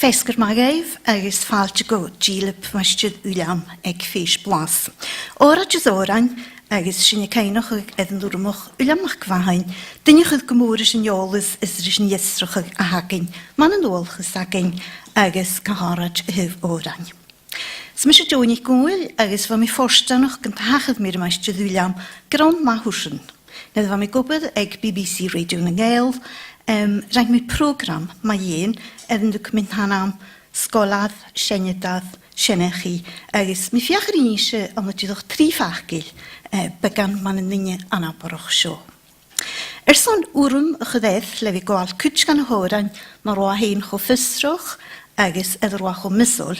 Fesgur magaibh agus fáilte go Dìleab Uilleim ag fhèis Blas. Óra is h-òrain agus sinne céinech ag Uilleam MacMhathain, duine chud gomóra sin eolas is sin iestrach a hagin, man an óolchas agin agus caharad h-òrain. Smis a Johnny Sgoil agus fa mi forstanach gan tachad mir meiste Uilleam grond Matheson. Nid fa mi gwybod ag BBC Radio na Gael, rhaid mi program maireann yn mynd hanam sgolad, seachad, senechi, agus mi fiachar inisio am y dydwch tri fachgil began man yn nynnu anaborach sio. Son wrwm y chyddedd le fi gwael cuid gan h-òrain mar roa hen cho fysroch agus edrych o misol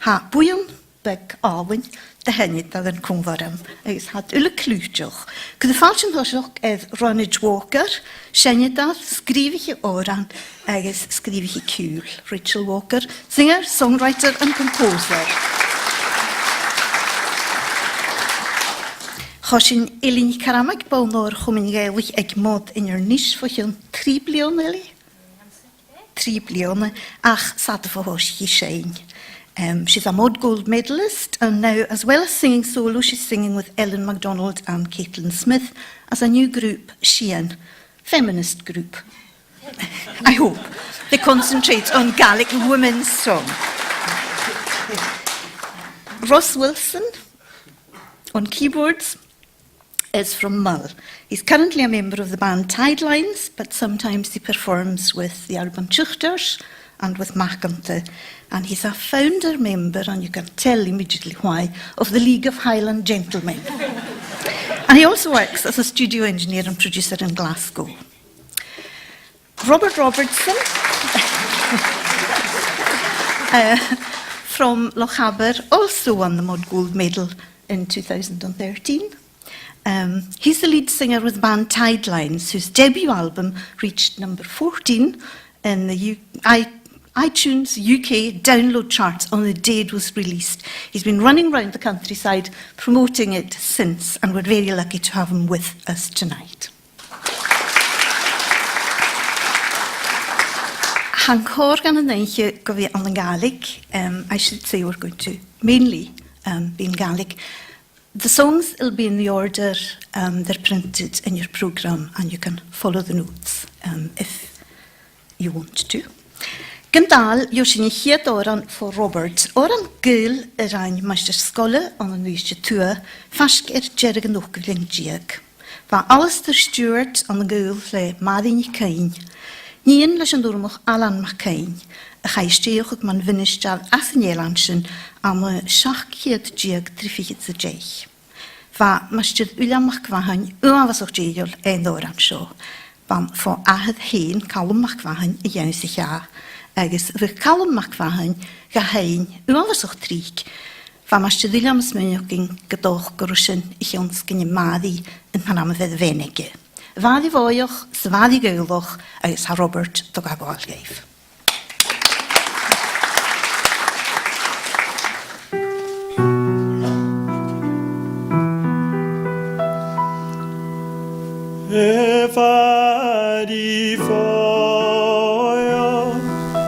ha bwywn beg awyn de hennid ad yn cwngfarem agus had ulle clwtioch. Gyda falchen hosioch Ronald Walker, seachad, sgrifich h-òrain agus sgrifich cwl. Rachel Walker, singer, songwriter and composer. Chosyn Eilidh Cormack bawn o'r chwmyn Gaelic ag mod yn yr nis fwy'n 3 blion eli? 3 blion ach sad fo hos hi sein. She's a mod gold medalist, and now, as well as singing solo, she's singing with Eilidh MacDonald and Caitlin Smith as a new group, Skye, feminist group. I hope they concentrate on Gaelic women's song. Ross Wilson on keyboards is from Mull. He's currently a member of the band Tidelines, but sometimes he performs with the album t-Urr and with maireann, and he's a founder member, and you can tell immediately why, of the League of Highland Gentlemen. And he also works as a studio engineer and producer in Glasgow. Robert Robertson from Lochaber also won the Mod Gold Medal in 2013. He's the lead singer with the band Tidelines, whose debut album reached number 14 in the iTunes UK download charts on the day it was released. He's been running around the countryside promoting it since, and we're very lucky to have him with us tonight. Hancor gan yn eich go fi on Gaelic. I should say we're going to mainly be in Gaelic. The songs will be in the order they're printed in your programme, and you can follow the notes if you want to. Gyndal, yw sy'n eich hiad oran for Robert. Oran gyl yr ein maester sgole on yn eisiau t-Urr, fasg jerig yn o'ch gyflyn diag. Fa Alistair Stewart on y gyl le maireann. Nien leis yn dwrmwch Uilleam MacMhathain, a chaisteoch ag man fynistar as yn ealansyn am y seachad diag drifichyd sy deich. Fa maester Uilleam MacMhathain uafaswch diol ein oran sio. Bam fo ahad hen Uilleam MacMhathain i iawn sich a. Agus rydych Uilleam MacMhathain gahain uafaswch trig. Fa maester Uilleam MacMhathain gydoch gyrwysyn i chionsgyn i maddi yn panam y fedd fenege. Faddi foioch, sfaddi gylwch, agus ha Robert dogabol geif. Faddi foioch,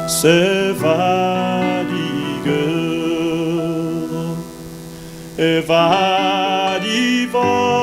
sfaddi gylwch, faddi foioch,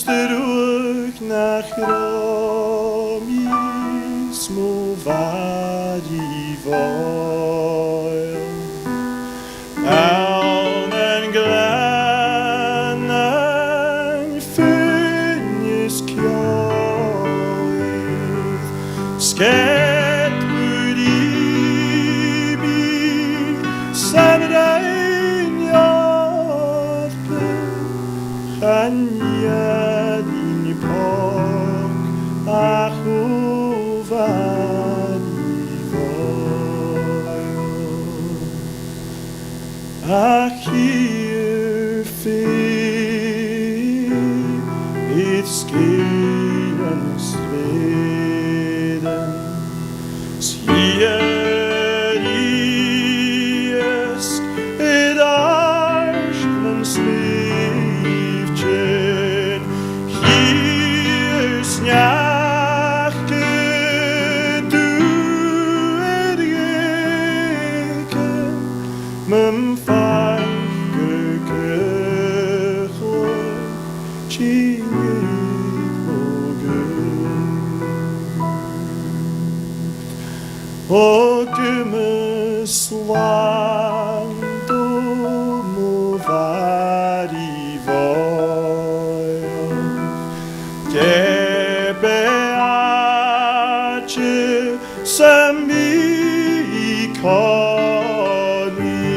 terug nach Romis movari voil. Eln en glen en fynnis kjoið, skett muribi, sanrein hjorpe, Chanjadin pok ach uvari voil. Ach hier fee it Skye en streden, Sierisk et arsken slivtjen, hier snjake du et geke, men fanke krechor, tjingit og og me slant om å være i voil. Gebeatje som i kali,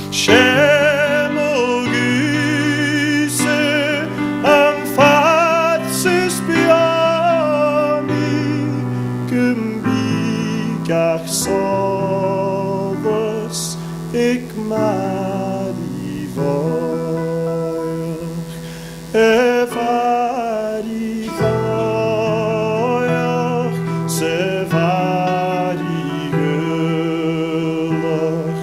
skjem og gyse om fatses bjani, gach sovas ik maar i voil. Var i voil, se var i gullach,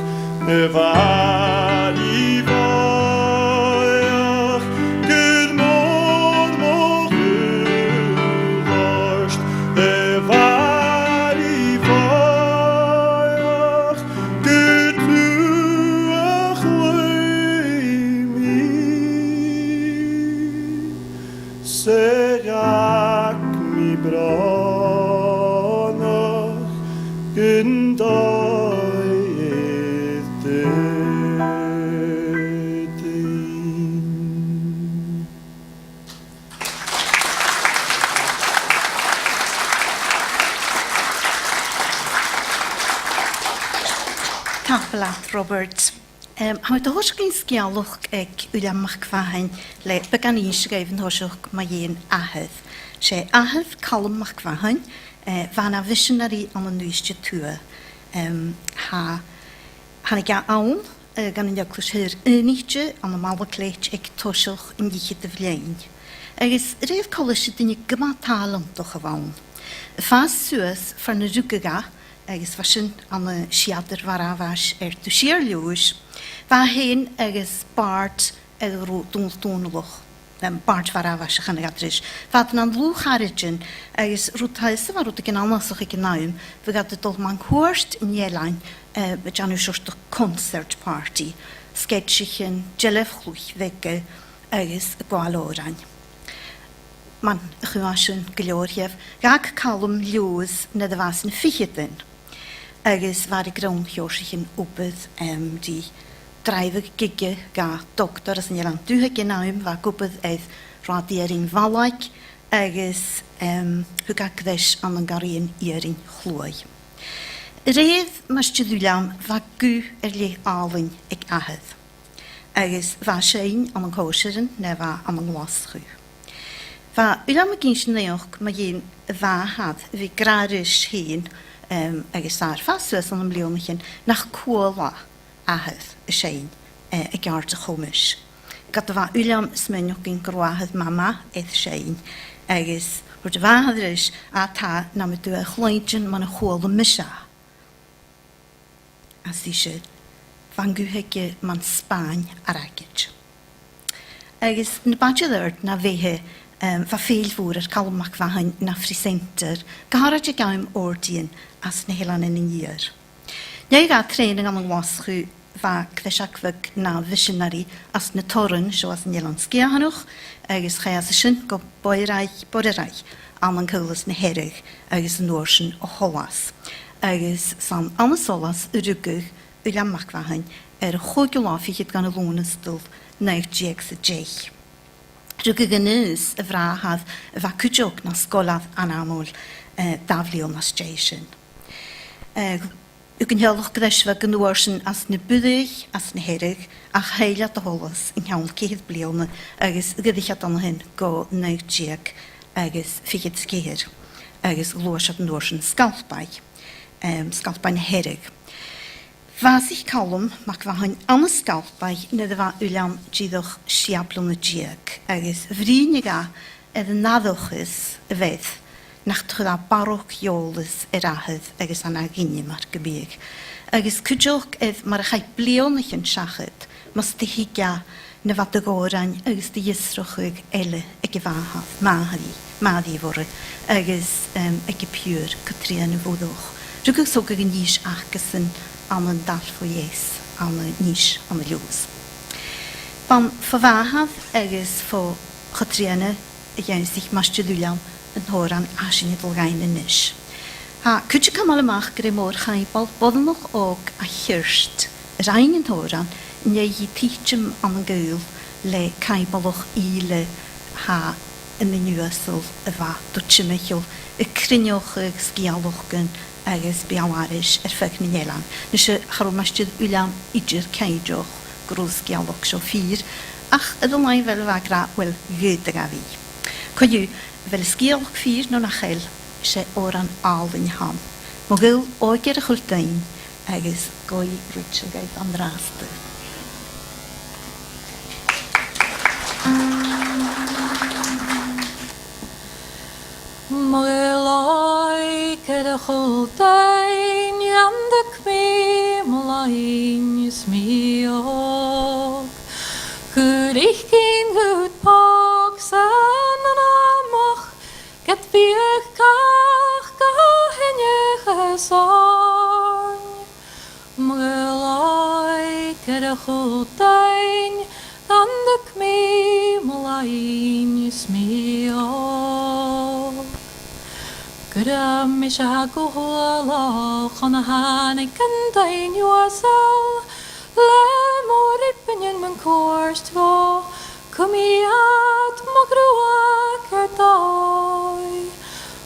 var i voil, Gud mor mor gullach, var i voil, Gud pluach leimi, serak mi branach, gyndoi edin. Robert Robertson. Há do hoscin scialach ag Uilleam MacMhathain le began ísgeifn hosach maireann ahad. Sé ahad Uilleam MacMhathain vanna visionary an an nuiste tua. Hannig ga awn gan yn jaclwys hyr unigje an y malwacleit ag tosach yn iechyd y flein. Agus Rev Collis dyn i gyma talent o'ch afawn. Y ffas suas fan y rwgaga agus fashion an y siadr farafas tu siar liwys, fa hen agus bart rw dŵnlwch. Bart farafas ych anag adrys. Fa dyn an lwch arigin agus rwtaes yma rwyd ag yn almasach ag yn naim, fe gad y dol man hwyrst yn ielain jan yw siwrt o concert party, sketchich yn jelef chlwch fege agus y gwael h-òrain. Man chwasyn gylorhef, gag calwm liwys na ddefas yn ffychydyn. Agus var I grond hjórsich yn obydd di dreifig gige ga doktor as yn jelan duheg yn aim va gobydd eith radi ein valaig agus huga gdys an yn garin ein chlwy. Rev Uilleim va gu le alwyn ag ahad. Agus va sein an yn kosherin ne va an yn waschu. Va Uilleim MacMhathain neoch ma jen va had vi graris heen agus ar faswas an bhliadhnaichean nach cúla ahad y sein ag art a chomis. Gad va Uilleim smynioch gyn gyrwahad mama eith sein agus rwyd y fahadrys a ta na mi dwi a chlwydyn man a chwol y misa. As di sydd fan gwhegi man Sbaen ar agyd. Agus na badjadwyd na fehe fa ffeil fwr ar Uilleam MacMhathain na Aros Centre, gaharad y gaim ordien as na helan yn un i'r. Neu ga training am yn wasgu fa cthesiacfag na visionary as na t-Urr seo as yn Ielan Skye hanwch, agus chas ysyn go boirai am yn cywlas na herig agus yn orsyn o holas. Agus sam amasolas yrugwg Uilleam MacMhathain chógeolafi hyd gan y lôn ystol na'r dieg sy'n jeich. Rwyg gynnes y frahad y fa cwjog na sgolaf anamol dafliol na station. Yw'n helwch gydesfa gynwysyn as na byddig, as na herig, a heiliad o holas yn cael cyhydd blion agos gyddichad an hyn go na'r dieg agos ffigyd sgeir agos lwysad yn wysyn sgalbai na herig. Fas ich calwm MacMhathain an y sgalbai nid yfa Uilleam gyddoch siablwn y dieg agos friniga edd naddwchus y fedd nach trwydda barwc iolus ahyd agos anna gynim ar gybig. Agos cwjwch edd mae'r chai blion eich yn siachad mas dy higia na fad y h-òrain agos dy ysrwchwg ele ag y fahad maddi fore agos ag y piwr cytria yn y fwddwch. Rwyg sog ag yn ys achgys yn am yn darfo yes, am y nis, am y liws. Ban ffafahad agos ffo chytriana y iawn sich masjid Uilleam yn h-òrain asyn i ddolgain yn nis. Ha, cwtio cymal ymach gyda môr chaibal boddnwch og a chyrst yr ein yn h-òrain neu i teachim am y gwyl le caibalwch le ha yn y nywysol y fa dwtsimechol y crynioch ag sgialwch gyn agos biawaris ffeg na Ielan. Nes y charw masjid Uilleam idir caidioch grwys gialwch sio ffyr, ach ydw lai fel fagra wel gyd ag a fi. Coiw, fel sgialwch ffyr no nachel se oran al yn ham. Mogil oger y chwldain agos goi rwtsiogaeth am drasty. Mogilai gyda chwldain am dy cmi mlaen ysmiog. Gwrych gyn gwyd pog san yn amach gyd fiach cach gahennych ysarn. Mogilai gyda chwldain am dy cmi mlaen ysmiog. Gyda mi siag o hwalach on a hannig gyndain iwasal le mor ibynyn mewn cwrs tfo cwmiad magrwag ar doi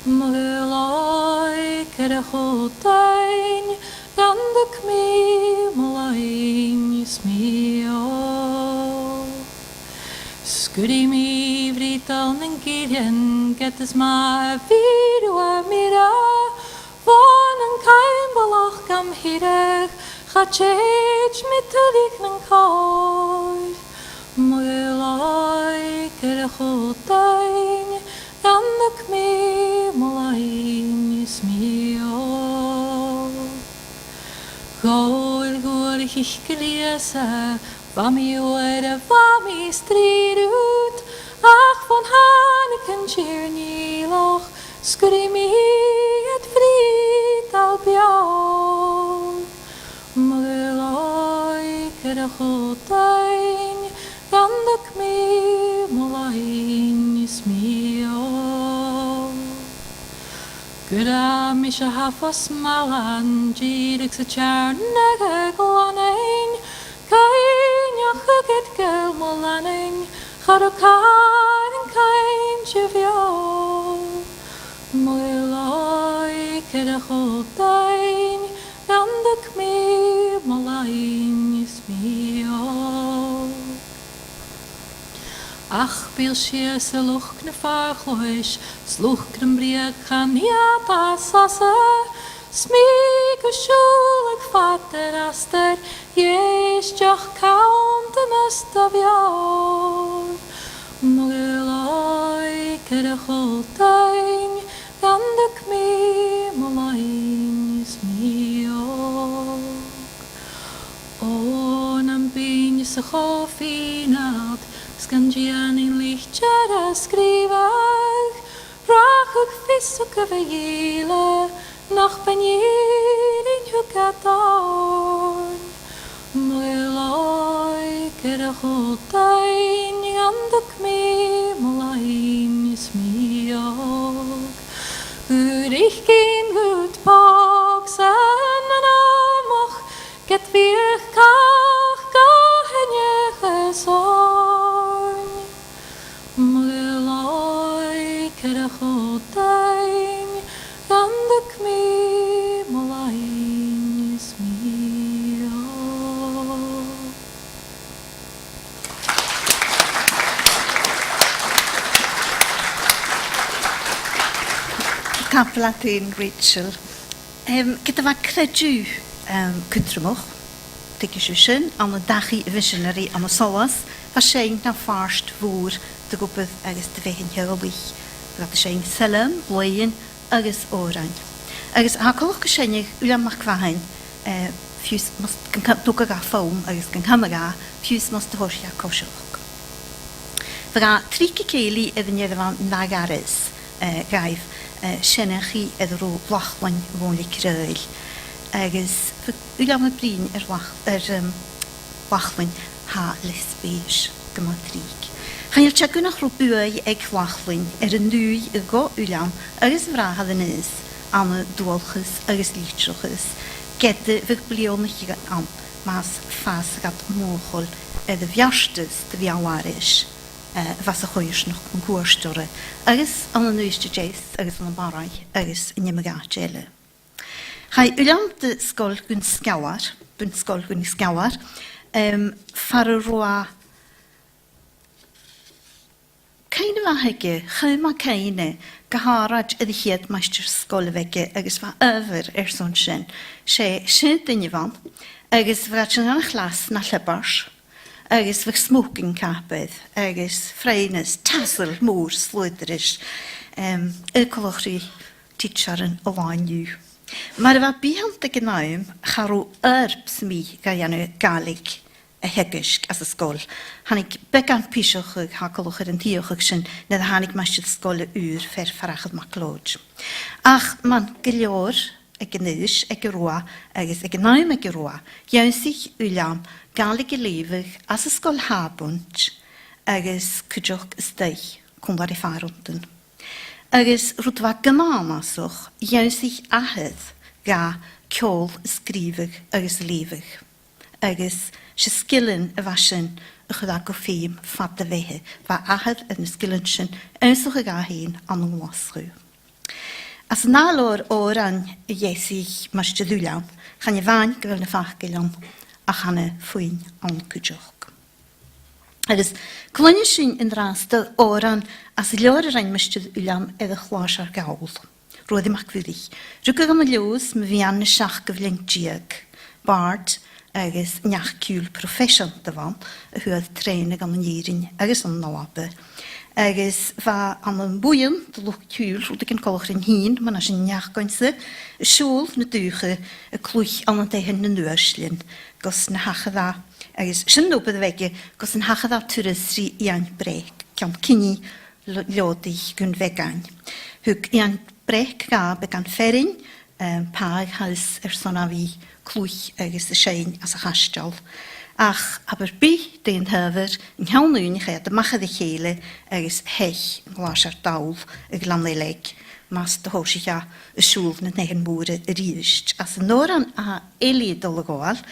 Mogilai gyda chwldain gan dy cmi mlaen ysmiog. Sgwri mi fridal yn gyrien gydys ma fyr o mira Fon yn cael balach gam hirach chachech mi tydig yn coed Mogilai gyda chwldain gan dy cmi mlaen ysmiog. Gwyl gwrych ich giliasa Fam i oer fam i strid ut Ach von hannig yn cheer niloch Sgwri mi et frid al biaw Mogilai gyda chwldain gan dy cmi mlaen ysmiog. Gyda mi se hafos malan Girig sa charnag ag lanein Cain iachagyd gael molaning Char o cain yn cain sifio Mogilai gyda chwldain gan dy cmi mlaen ysmiog. Ach bil siar sy lwch na farchlwys Slwch grym briag chan iad a sasa Smig o siwlag fater aster Ieis joch cawnt yn ystafior Mogilai gyda chwldain gan dy cmi mlaen ysmiog. O'n am byn ys y choffinad Sgan in lichtjar a skrivag Rach ag fys o gyfeile nach ben irin hwgadarn obair andach mi maireann smiog. Uilleich cyn gŵt bog san an amach get fiach cach gahenech esorn. Mgiloi cerach obair andach mi maireann smiog. Tablatin Rachel. Gyda fa credu cyntrymwch, dig eisiau sy'n, am y dachi visionary am y solas, fa sy'n na ffarst fwr dy gwbydd agos dy fehin hyrwych. Fa sy'n selym, lein, agos h-òrain. Agos hacolwch gysiennig Uilleam MacMhathain, ffiws mas dwg ag a ffawm agos gan hamaga, ffiws mas dy horsio cosioch. Fa ga tri ciceli iddyn ni fan nag Aros, gaif, Sennachi edd rô blachlan fhonlig cruill. Agos, Uilleam brin blachlan ha lesbéis gyma trig. Chan i'r tiagwynach rô bwy ag blachlan yn nwy y go Uilleam agos vrahad yn ys am y dwolchus agos litrochus. Gede fyg bhliadhnaichean am mas fas gad môchol edd y fiastus dy fiawaris. Fas y chwyrs noch yn gwrstore, agos an y nwyste jeis, agos an y barau, agos yn ym ygad Chai Uilleam dy sgol gwyn sgawar, far y roa cain yma hege, chyma caine, gaharad ydy hiad maestr sgol y fege, agos fa yfyr son sy'n, sy'n dyn i fan, agos fa sy'n gan chlas na llybars, agos fych smoking capydd, agos ffreines, tasl, môr, slwydrys, y colwchri teacher yn o fain yw. Mae'r fa bihant ag ynaim, charw erbs mi gaianw Gaelic y hegysg as y sgol. Hanig began pisioch ag ha colwch yn diolch ag sy'n nid hanig masydd sgol y ŵr fer farachad maclod. Ach, man gylior ag ynys ag yrwa, agos ag ynaim ag yrwa, iawn sich Uilleam Gaelic lefydd as y sgol habwnt, agos cydioch ysdau, cwmbar i ffarwntyn. Agos rwdfa gymamaswch, iawn sich ahydd ga ciol ysgrifydd agos lefydd. Agos sy sgilyn y fasyn y chyddag o ffeim ffad y fehe, fa ahydd yn sgilyn sy'n ymswch y ga hyn an yng ngwasrw. As nal o'r h-òrain iesig mastydd Uilleam, chan i fain gyfer na ffach Uilleam, a channe ffwyn an cwydioch. Agos, clwyni sy'n yn ras dy h-òrain as lior yr ein mastydd Uilleam edrych chwas ar gawl. Roedd i macfyddig. Rwg am y liws my fi an y siach gyflengdiag, bard, agos nach cwl profession dy fan, y hwyd trenig am y neirin, agos am nawabe. Agos fa am y bwyn, dy lwch cwl, rwyd ag yn colwch yn hun, man as yn nach goense, y siwl na dwche, y clwych am y dehen na nwyslyn, gos na hachad a, agos sy'n nŵbydd y fege, gos yn hachad a twrysri i'n brec, ciam cyni lodi gwn vegan. Hwg i'n brec ga began ferin, pag hals son a fi clwych agos y sein as a chastal. Ach, aber bi dyn hyfer, yng nghawnwn i chyd y machad y cheile agos hech yn glas ar dawl y glanleleg, mas dy hwysig a y siŵl na nehen bwr y rysg. As y mòran a Eilidh Cormack,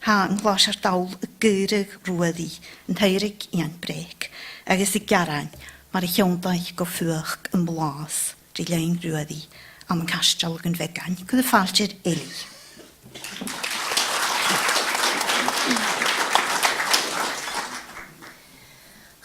ha yn glas ar dawl y gyrig rwyddi yn teirig i'n brec, agos y garain, mae'r hiondau go ffwch yn Blas, Dìleab rwyddi am yn castal yn vegan, gyda ffalti'r Eilidh.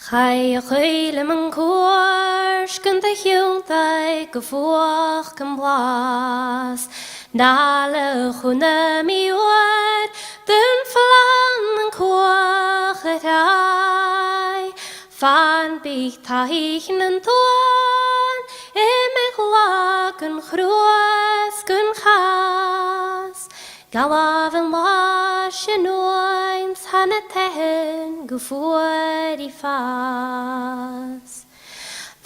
Chai Uilleim yn cwrs gyda hiondau go ffwch yn Blas, nalwch hwnna mi wad, dyn fflan yn cwch y rai, fan bych taich yn dwan, eich lag yn chrwys gyn chas, galaf yn las yn oims han y tehen gwfwyr i ffas.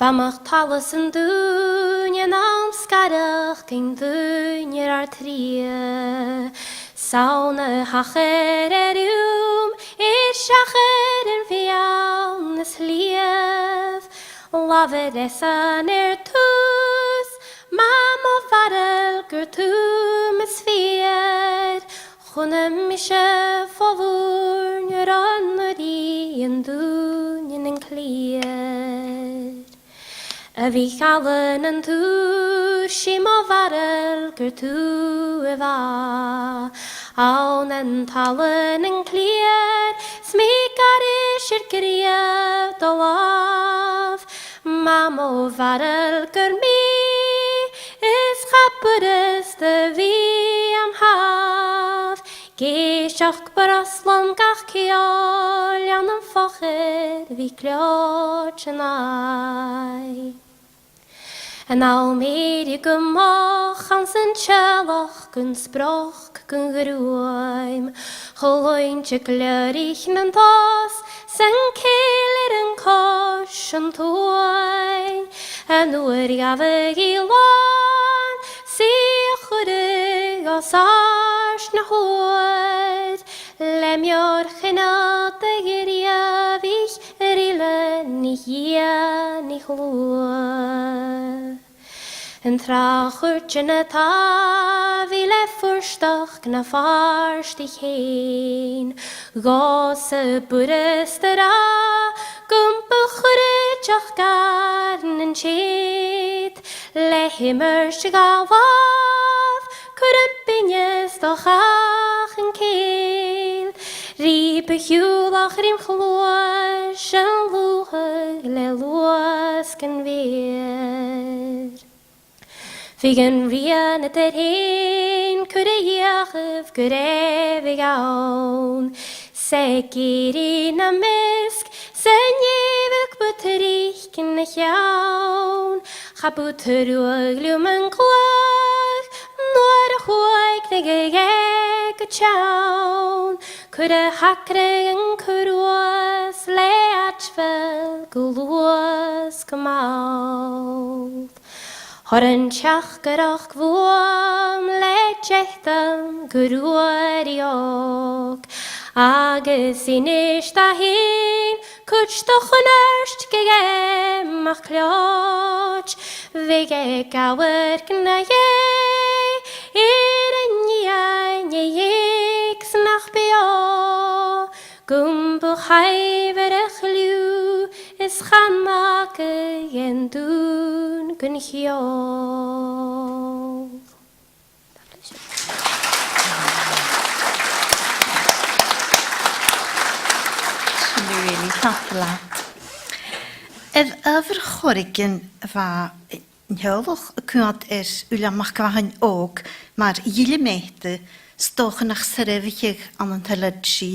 Famach talus yn dŵn yn amsgarach gyn dŵn ar tria, sawn y hacher eriwm seachad yn fiawn ys liaf, lafad esan tŵs, mam o fadal gyr tŵm ys fiad, chwnam eisiau ffofwr nyr onod I yn dŵn yn cliad. A fi chalen yn tŵr, sim o fadal gyr tŵ y fa, awn yn talen yn cliad, smig ar eisiau'r gyriaf dolaf, mam o fadal gyr mi, is chapwyd dy fi am haf, geisiach baraslam gach ciol, iawn yn ffoched fi cliod yn ai. En al mede gemoch aan zijn tjalloch, kun sproch, kun geruim. Gelointje kleurig en tas, zijn keler en kos en tooi. En oor gave gilan, zie goede als ars na hoed. Lem jor genade geriavich, rille niet ja, niet gloe. En trachurtje net ha, wie lefferstach na varstig heen. Gosse burestera, gumpel chruinnich garden en cheet. Lehimmerste galwaf, kurumpinjes doch ach en keel. Riepe hjulach rim chloos, en loge le loosken weer. Figen rian het heen, kudde jachef, kudde vi gaun. Säker in a misk, sen jevik butteriken a jaun. Ga butterug en klug, nor a hoik de gegek a jaun. Kudde hakre en kuruas, leatvel, guluas gemaut. Horan teach gyrach gwom le jechtan gyrwyd iog. Agus I nisht a hyn, cwtstoch yn yrst gegem ach clioch. Fige gawer gna ie, yn iain ieigs nach bio. Gwmbw chaifer a chliw, is chanach yn dŵn gyn hiog. Really taflat. Yfyr chorigen fa njolwch y cwad Uilleam MacMhathain og, maar Uilleam MacMhathain stoch nach serefig an een telegi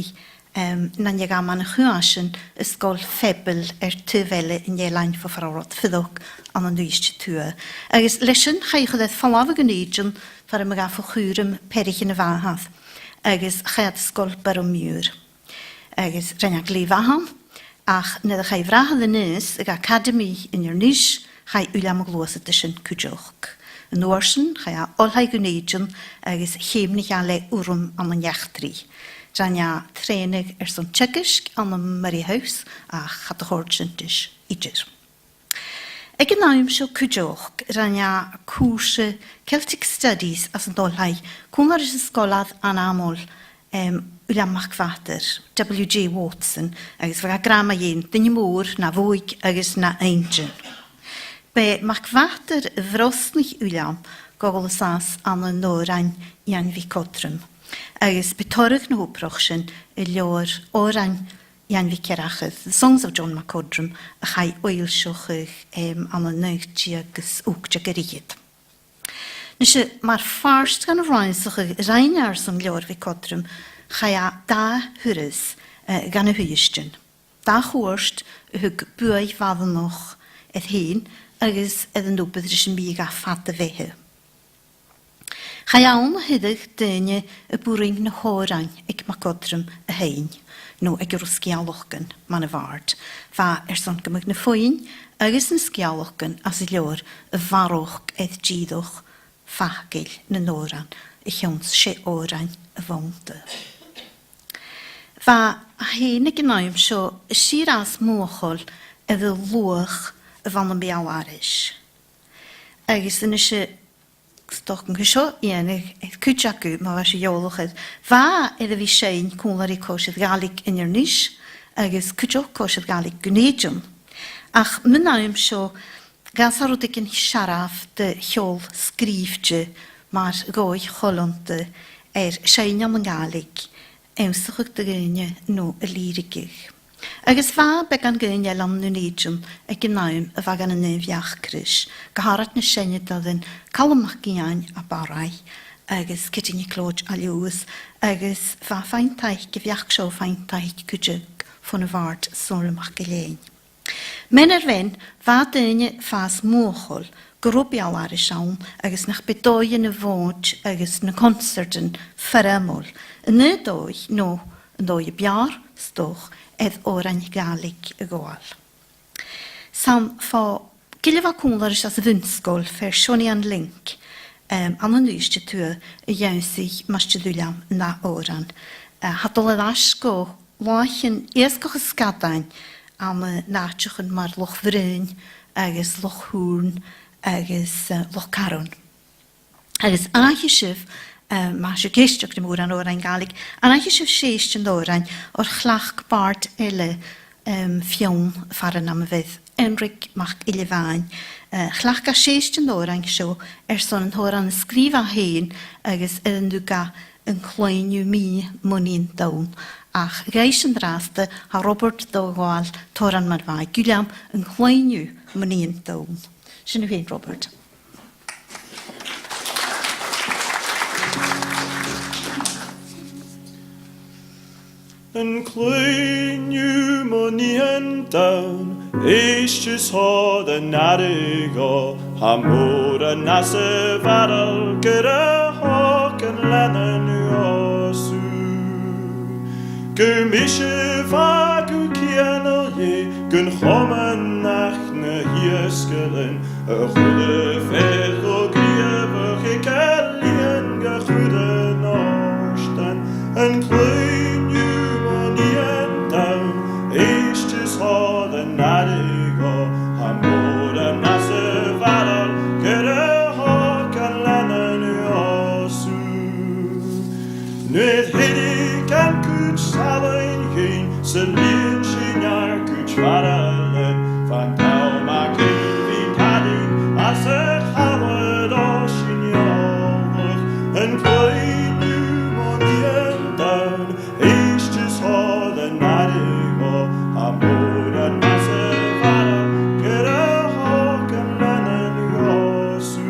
nan je gaman y chwasyn y sgol ffebel tyfele yn jelain for frawrod fyddog an een duistje tue. Agus lesyn chaich oedd falaf y gynneidjon far y magaf o chwyrym perich yn y fahaf. Agus chaiad sgol bar o miwr. Agus rhaid gleifahan, ach nid chai vrahad y nes ag academi yn yr nish chai Uilleam MacMhathain dysyn cwjolch. Yn orsyn chai a olhau gynneidjon agus chemnich a le wrwm an yn iachtri. Rhaid trenig son tjegisk an yn Marihaus a chad y chordsyntis idr. Ag yn naim sio cwjolch rhaid cwrse Celtic Studies as yn dolhau cwmar ys ysgolad an amol Uilleam MacMhathain, W.J. Watson, agus fag grama yin, dyn môr na fwyg agus na eingin. Be MacMhathain vrosnich Uilleam gogol sas an y mòran ian fi codrym. Agus betorg na hwprochsyn y lior h-òrain ian fi cerachyd, The Songs of John MacCodrum, a chai oilsioch an y neugtio agus wgtio gyrigyd. Nysio, mae'r ffarst gan rhaensach rhain ar sy'n lior fi codrym, chai a da hwrys gan y hwystyn. Da chwrst hwg bwy fadden noch edd hyn, agus edden dwbydd rysyn byd a ffad y fehe. Chai awn hydych dynia y bwring na h-òrain ag MacCodrum y hein, no ag yr sgialochgan man y fard, fa son gymig na ffwyn, agus yn sgialochgan as y lior y faroch edd gyddoch fachgil na mòran, y chions se h-òrain y fonda. Fa hyn y gynnauym sio sir as mwchol edrych lwch y fan yn biaw arish. Agus yn eisiau stoch yn gysio i'n eich cwtsiacw mae fe eisiau iolwch edd. Fa edrych fi sein cwmlar i cosydd Gaelic yn yr nish agus cwtsioch cosydd Gaelic gwneidjwn. Ach mynnaym sio gasarwyd yn siaraf dy hiol sgrifdje maar goi cholont sein am yn Gaelic. Eimsach ag dy gynnu no y lirigig. Agus fa began gynnu lam nhw'n eidjwn ag ynaim y fagan yn nefiach crys, gaharat na sienid oedden calamach gian a barai, agus cydyn i clod a liws, agus fa faintaich gyfiach sio faintaich cwjig ffwn y fard sôrymach gylein. Men fen, fa dynnu fas mwchol, gorobiaw ar y siawn, agus nach bedoi yn y fod, agus na concertyn fferemol. Yn y doi, no, yn doi y biar, stoch, edd h-òrain Gaelic y goal. Sam fa gilyfa cwmlar as y fynsgol fer sioni an link, an yn ysg y tŵr y iansig masg Uilleam na h-òrain. Hadol y ddasgo, lachen easgoch ysgadain am y natioch yn mar loch fryn, agos loch hwn, agos loch caron. Agos anach ysif, mae eisiau geistioch dim mòran h-òrain Gaelic, anach ysif seist yn h-òrain o'r chlach bart ele fion faran am y fydd. Enrig mach Eilidh. Chlach ga seist yn h-òrain sio son yn h-òrain ysgrifa hen agos yn dwga yn cloenw mi mwni'n dawn. Ach geis yn draste ha Robert Robertson toran mar fai. Uilleam yn cloenw mwni'n dawn. Sy'n hyn, Robert. Yn clwyniw mwni'n dawn, eistys hodd yn arig o, ha mòran as y farol gyda hog yn lenyn osw. Gymysio fa gw cian o ie, gyn chom yn nach na hiesgylyn, y chwyd y ffech o griefach i calien gychwyd yn ostan, yn clwyniw hodd yn arig o, ha mòran as y farol gyda hog yn lenyn osw. Nid hydig am gwyd salyn hyn, sy'n lun sy'n ar gwyd faralen, fan daw mag fi padyn as y chalwyd o sy'n iolwch, yn clwyniw mwni'n dawn, eistys hodd yn arig o, ha mòran as y farol gyda hog yn lenyn osw.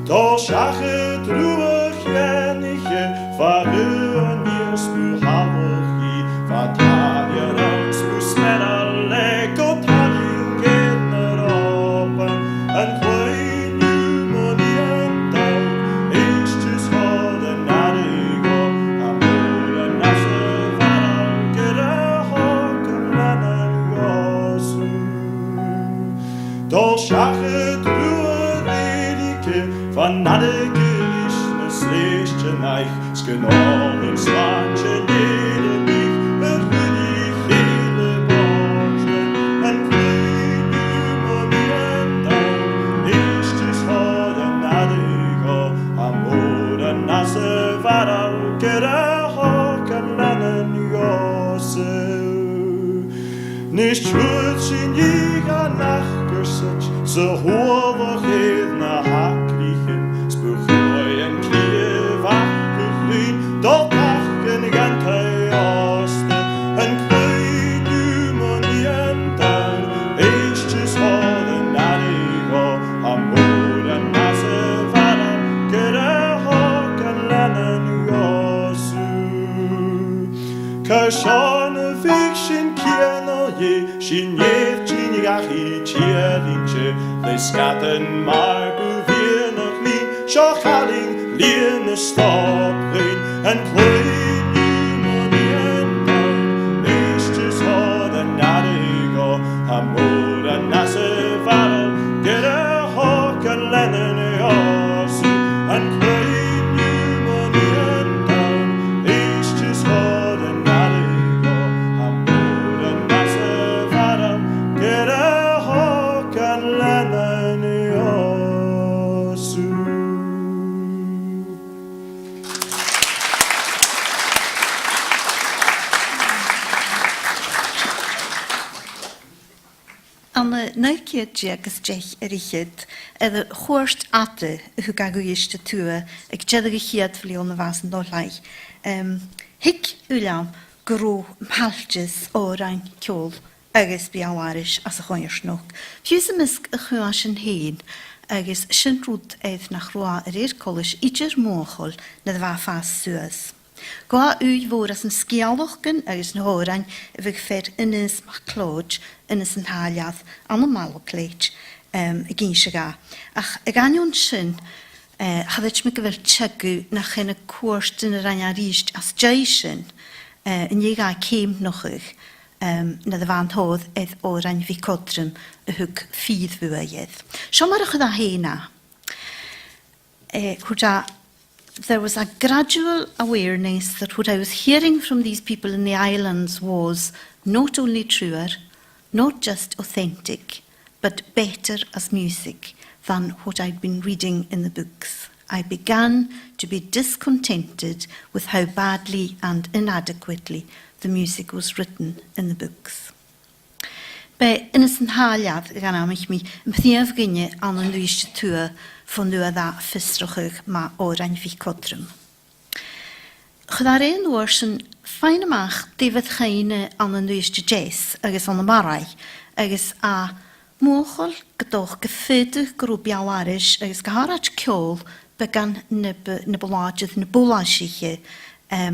Dol seachad rwach ieniche, fa rwan i'r sbw halwch i, fa taliad o'n sbw snedal leg o talyn gyn yr obair, yn clwyniw mwni'n dawn, eistys hodd yn arig o, ha mòran as y farol gyda hog yn lenyn osw. Dol seachad rwan ieniche, fa nadig naich, sgynol yn slach yn nid y bych, y chruinnich hyn y borgen, yn cwyniw mwni'n dawn, eistys hodd yn adig o, ha mòran as y farol gyda hog yn lenyn osw. Nis trwyd sy'n ig a nach gyrsych, sy hwylwch hedd na hacrichyn, sbwchwy yn dol bach yn gantau osta, yn cwyniw mwni'n dawn, eistys hodd yn arig o, ha mòran as y farol gyda hog yn lenyn osw. Cyrsion y fig sy'n cian o ie, sy'n iech sy'n gach i tiarin che, leisgad yn mar bwfyn o'ch mi, sio chaling lyn y stop hyn, yn cwyniw mwni'n dawn, eistys hodd yn arig o, ha mòran as y farol gyda hog yn lenyn osw. Yn cwyniw mwni'n dawn, eistys hodd Anna nauciad agus deich richid, the chwrst ate who gaguist tua, ag jedig chiad vlion na vas yn dolai. Hic Uilleim gro mhalges h-òrain ceol agus biawarish as a choirsnok. Fusimisk a chuas yn heen, agus sin rwyd nach roa collis idir mochol na dwa fas suas. Gwa fôr as yn sgialwchgen agus na h-òrain fig fer Eilidh MacMhathain Eilidh yn haliad an y malwcleid gynsiga. Ach ag anion sin hadach mi gyfer tegu nach yn y cwrs dyn yr ania rist as jaisin yn iega ceim nochig na ddefan hodd h-òrain fi codrym y hwg ffydd fwyedd. Siomar ychyda heina. There was a gradual awareness that what I was hearing from these people in the islands was not only truer, not just authentic, but better as music than what I'd been reading in the books. I began to be discontented with how badly and inadequately the music was written in the books. Bij in een haliad gaan ik me meteen beginnen aan een nieuwste tour van de dat visrugig maar h-òrain fi codrym. Gyda'r un oorsen fijn maach David Geine aan een nieuwste jazz agus aan de marai agus a mochol gedoch gefydig groep jawarish agus geharach ceol began ne belaadjeth ne bolasiche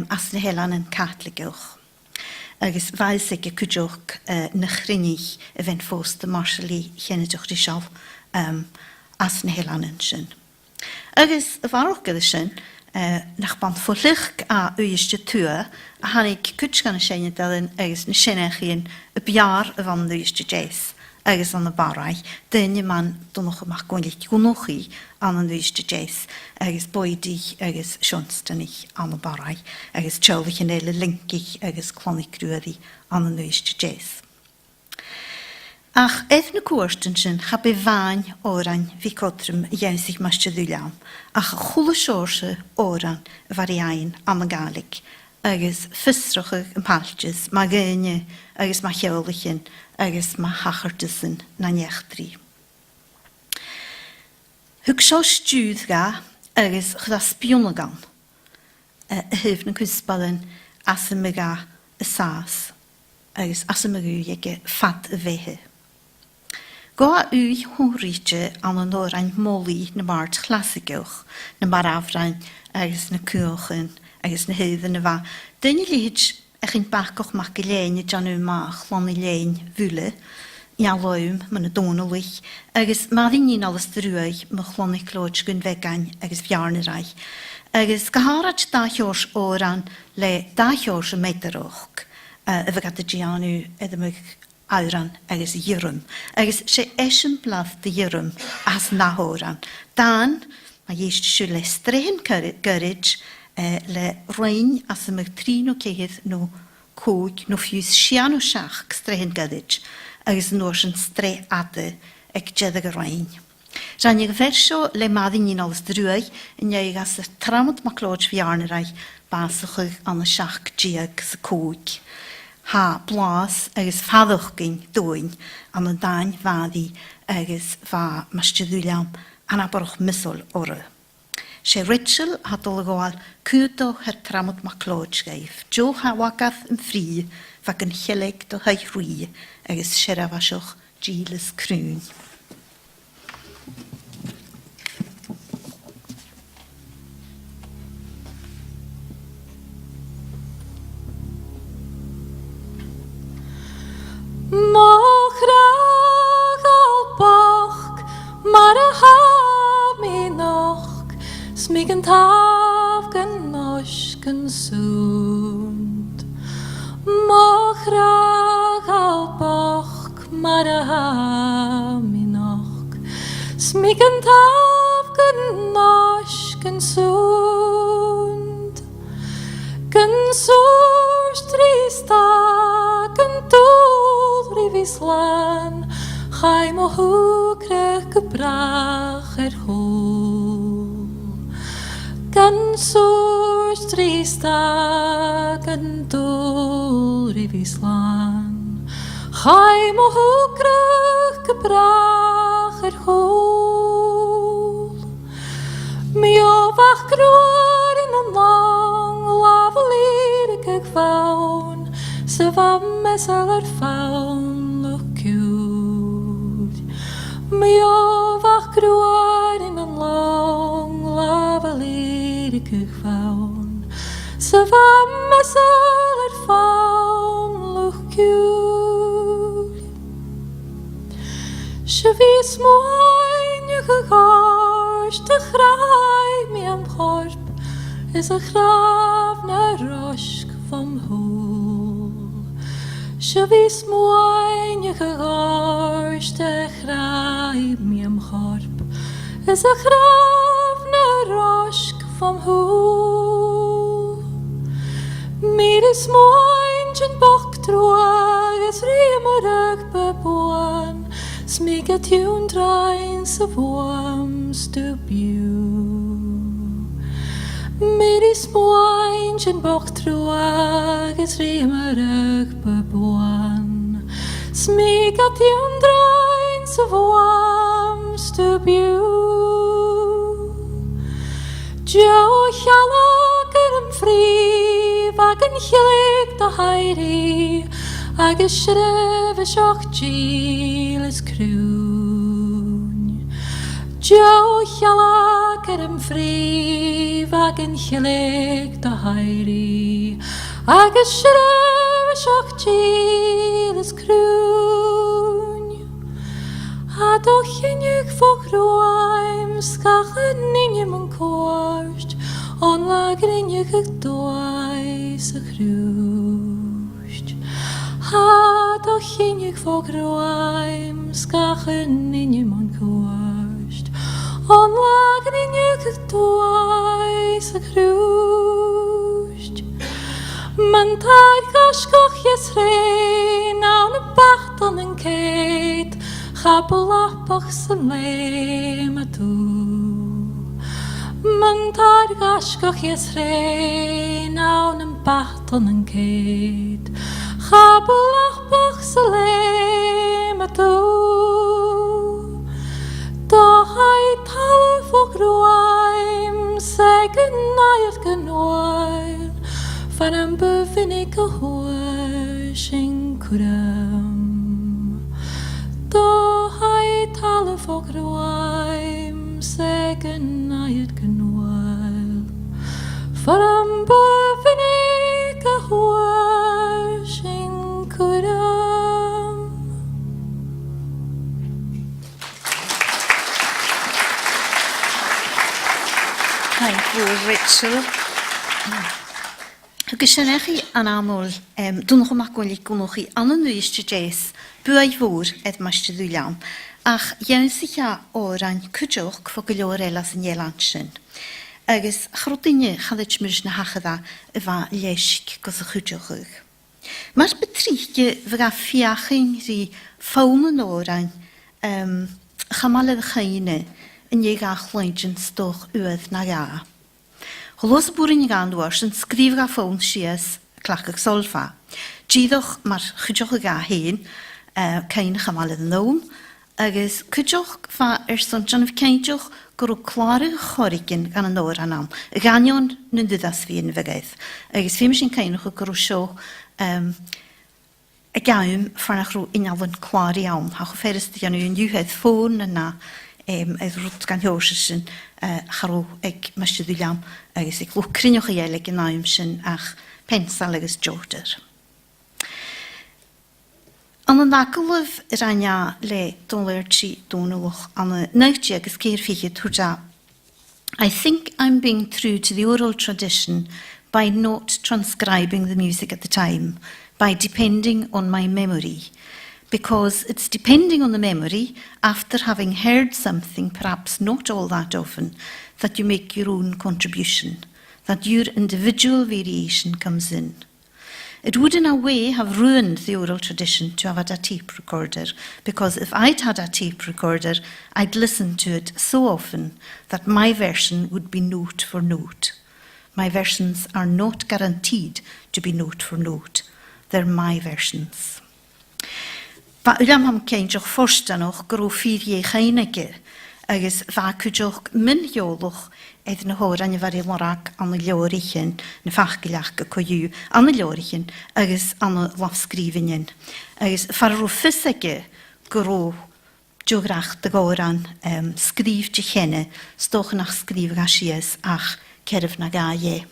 as ne helan en Catholicach. Agus weis ik cudjoch na chruinnich fen fós de marshali chennedoch rishal as na helanen sin. Agus farwch gyda sin nach band fwlych a uiste tua a hannig cwtgan y sienna dalyn agus na siennachian y biar y fan uiste jazz agus an y barai dyna man dynwch ymach gwynnych gwnochi an y uiste jazz agus boedi agus sionstanich an y barai agus tjolwych yn eile linkich agus clonig grwyddi an y uiste jazz. Ach na cwrstyn sin cha be fain h-òrain fi codrym jensich masjad Uilleim ach chwle siorse h-òrain variain am y Gaelic agus fysrochig yn palchis ma gynne agus ma h-Alba agus ma hachartisyn na nechtri. Hwg sio stwyd ga agus chda spionagan hyf na cwysbalyn as y myga y sas agus as y mygu yege fat y fehe. Gwa hwrige an yn h-òrain moli na bart chlassigwch, na bar afrain agus na cwchyn agus na hydd yn y fa. Dyna lyd eich yn bacoch mac y lein y jan yw mach lan y lein fwle, ia loim man y donalich, agus maddyn ni'n alas drwy mych lan y clod gyn vegan agus fiarnerai. Agus gaharach da hiors h-òrain le da hiors y meidaroch, y fagad y gianw edrych h-òrain agus h-Uilleim. Agus sé eisiau blaf dy h-Uilleim as na h-òrain. Dan, mae eist siw le strehen gyrryd le rhain as y myg trin o cehydd no cwg no ffiws sian o siach strehen gyrryd agus nos yn stre ade ag jedig y rhain. Rhain ag fersio le maddyn ni'n olas drwy yn iag as y tramod maclod fiarnerai basach an y siach giag sy cwg. Ha Blas agus faddochgyn dwy'n an y dain faddi agus fa masjad Uilleim an aborch misol orau. Se Rachel had al gwael cwdo her tramod maclod gaif. Jo ha wagath yn ffri fag yn chyleg do hai rwy agus serafasioch Eilidh Crún. Smig yn taf gan nos gan sŵnd. Moch rag al boch mar a ha mi noch. Smig yn taf gan nos gan sŵnd. Gan sŵr strista gan dŵl rifis lan. Chai mo hwgrech gybrach hwyl. Gan sŵr strista gan dŵl rifis lan. Chai mo hwgrech brach hol. Miovach groer in een lang lavelier faun, se vam mes aller faun lukjud. Miovach groer in een lang lavelier faun, se vam mes aller faun lukjud. Se vis moin gegaars te graai me am gorp, is a graaf na rosk van hol. Se vis moin gegaars te graai me am gorp, is a graaf na rosk van hol. Mir is moin gen bok troag, is riemerig beboan, smyga tjun drain sa vorms du bju. Med de små ingen baktroag is rimerig beboan, smyga tjun drain sa vorms du bju. Jo hjalaker fri, vagen hjalik da heiri, agus shref sjokk giles krún. Jo hjalaker fri, vagen hjalik da heiri, agus shref sjokk giles krún. Adoch ynnig fog roaim, skachen ninnim yn korst, on lager ynnig ag doai sa krúst. Adoch ynnig fog roaim, skachen ninnim yn korst, on lager ynnig ag doai sa krúst. Man tag gaskoch jes rein, aan y bachtan yn keit, Chapelapach sy'n le ma tu. Man tar gaskach jes rein awn yn bachton yn cyd. Chapelapach sy'n le ma tu. Da hai talaf o grwaim segen naid gynwail fan yn byfinig o hwyr sy'n cwram. Da hai talaf o grwaim segen naid gynwail fan yn byfinig o hwyr sy'n cwram. Thank you, Rachel. Agus sy'n eich an amol, dwi'n chw macwli gwnnwch chi anan wyst jes, bwy fwr edd masht Uilleim, ach iawn sy'n ia h-òrain cuidioch fo Sgoil Eòlais yn Ielansin. Agus chrwdynnu chadwch myrs na hachadda y fa leisg gos y cuidioch ych. Mae'r betrige fyga fiachyn ri fawn yn h-òrain, chamaledd chayne, yn ieg a chlwydyn stoch uedd na ia. Chlos bwryn i gan dwars yn sgrif ga ffôn sias clach ag solfa. Giddoch mae'r chydioch ag a hyn, cain chamaledd yn agos cydioch fa son jan fi caidioch gwrw clar ag chorigyn gan yn h-òrain am. Y ganion nyn dyddas fi yn fygaeth. Agos fi mysyn cainwch ag gwrw sio y gaim farnach rw unalyn clar iawn. Hach o fferys di gan yw'n ywhedd ffôn yna oedd rwyd gan hiwrs yn charw ag masht Uilleim agos ag lwc chruinnich Gaelic yn aim sy'n ach pensal agos jorder. An yn agolaf yr ania le doler tri donolwch an y nawti agos geir ffigyd hwrda. I think I'm being true to the oral tradition by not transcribing the music at the time, by depending on my memory. Because it's depending on the memory, after having heard something, perhaps not all that often, that you make your own contribution, that your individual variation comes in. It would in a way have ruined the oral tradition to have had a tape recorder, because if I'd had a tape recorder, I'd listen to it so often that my version would be note for note. My versions are not guaranteed to be note for note. They're my versions. Fa Uilleim am céintach fórsta noch go raibh fíor chéinige agus bha cuideach minheolach na h-òrain bhar ilmarach an na leoirichen na fachgileach go coiú an na leoirichen agus an na lafscríbhainn. Agus far raibh fisige go raibh Dúgrach de góran scríb de chéine stoch nach scríb gasias ach cerf na gaé.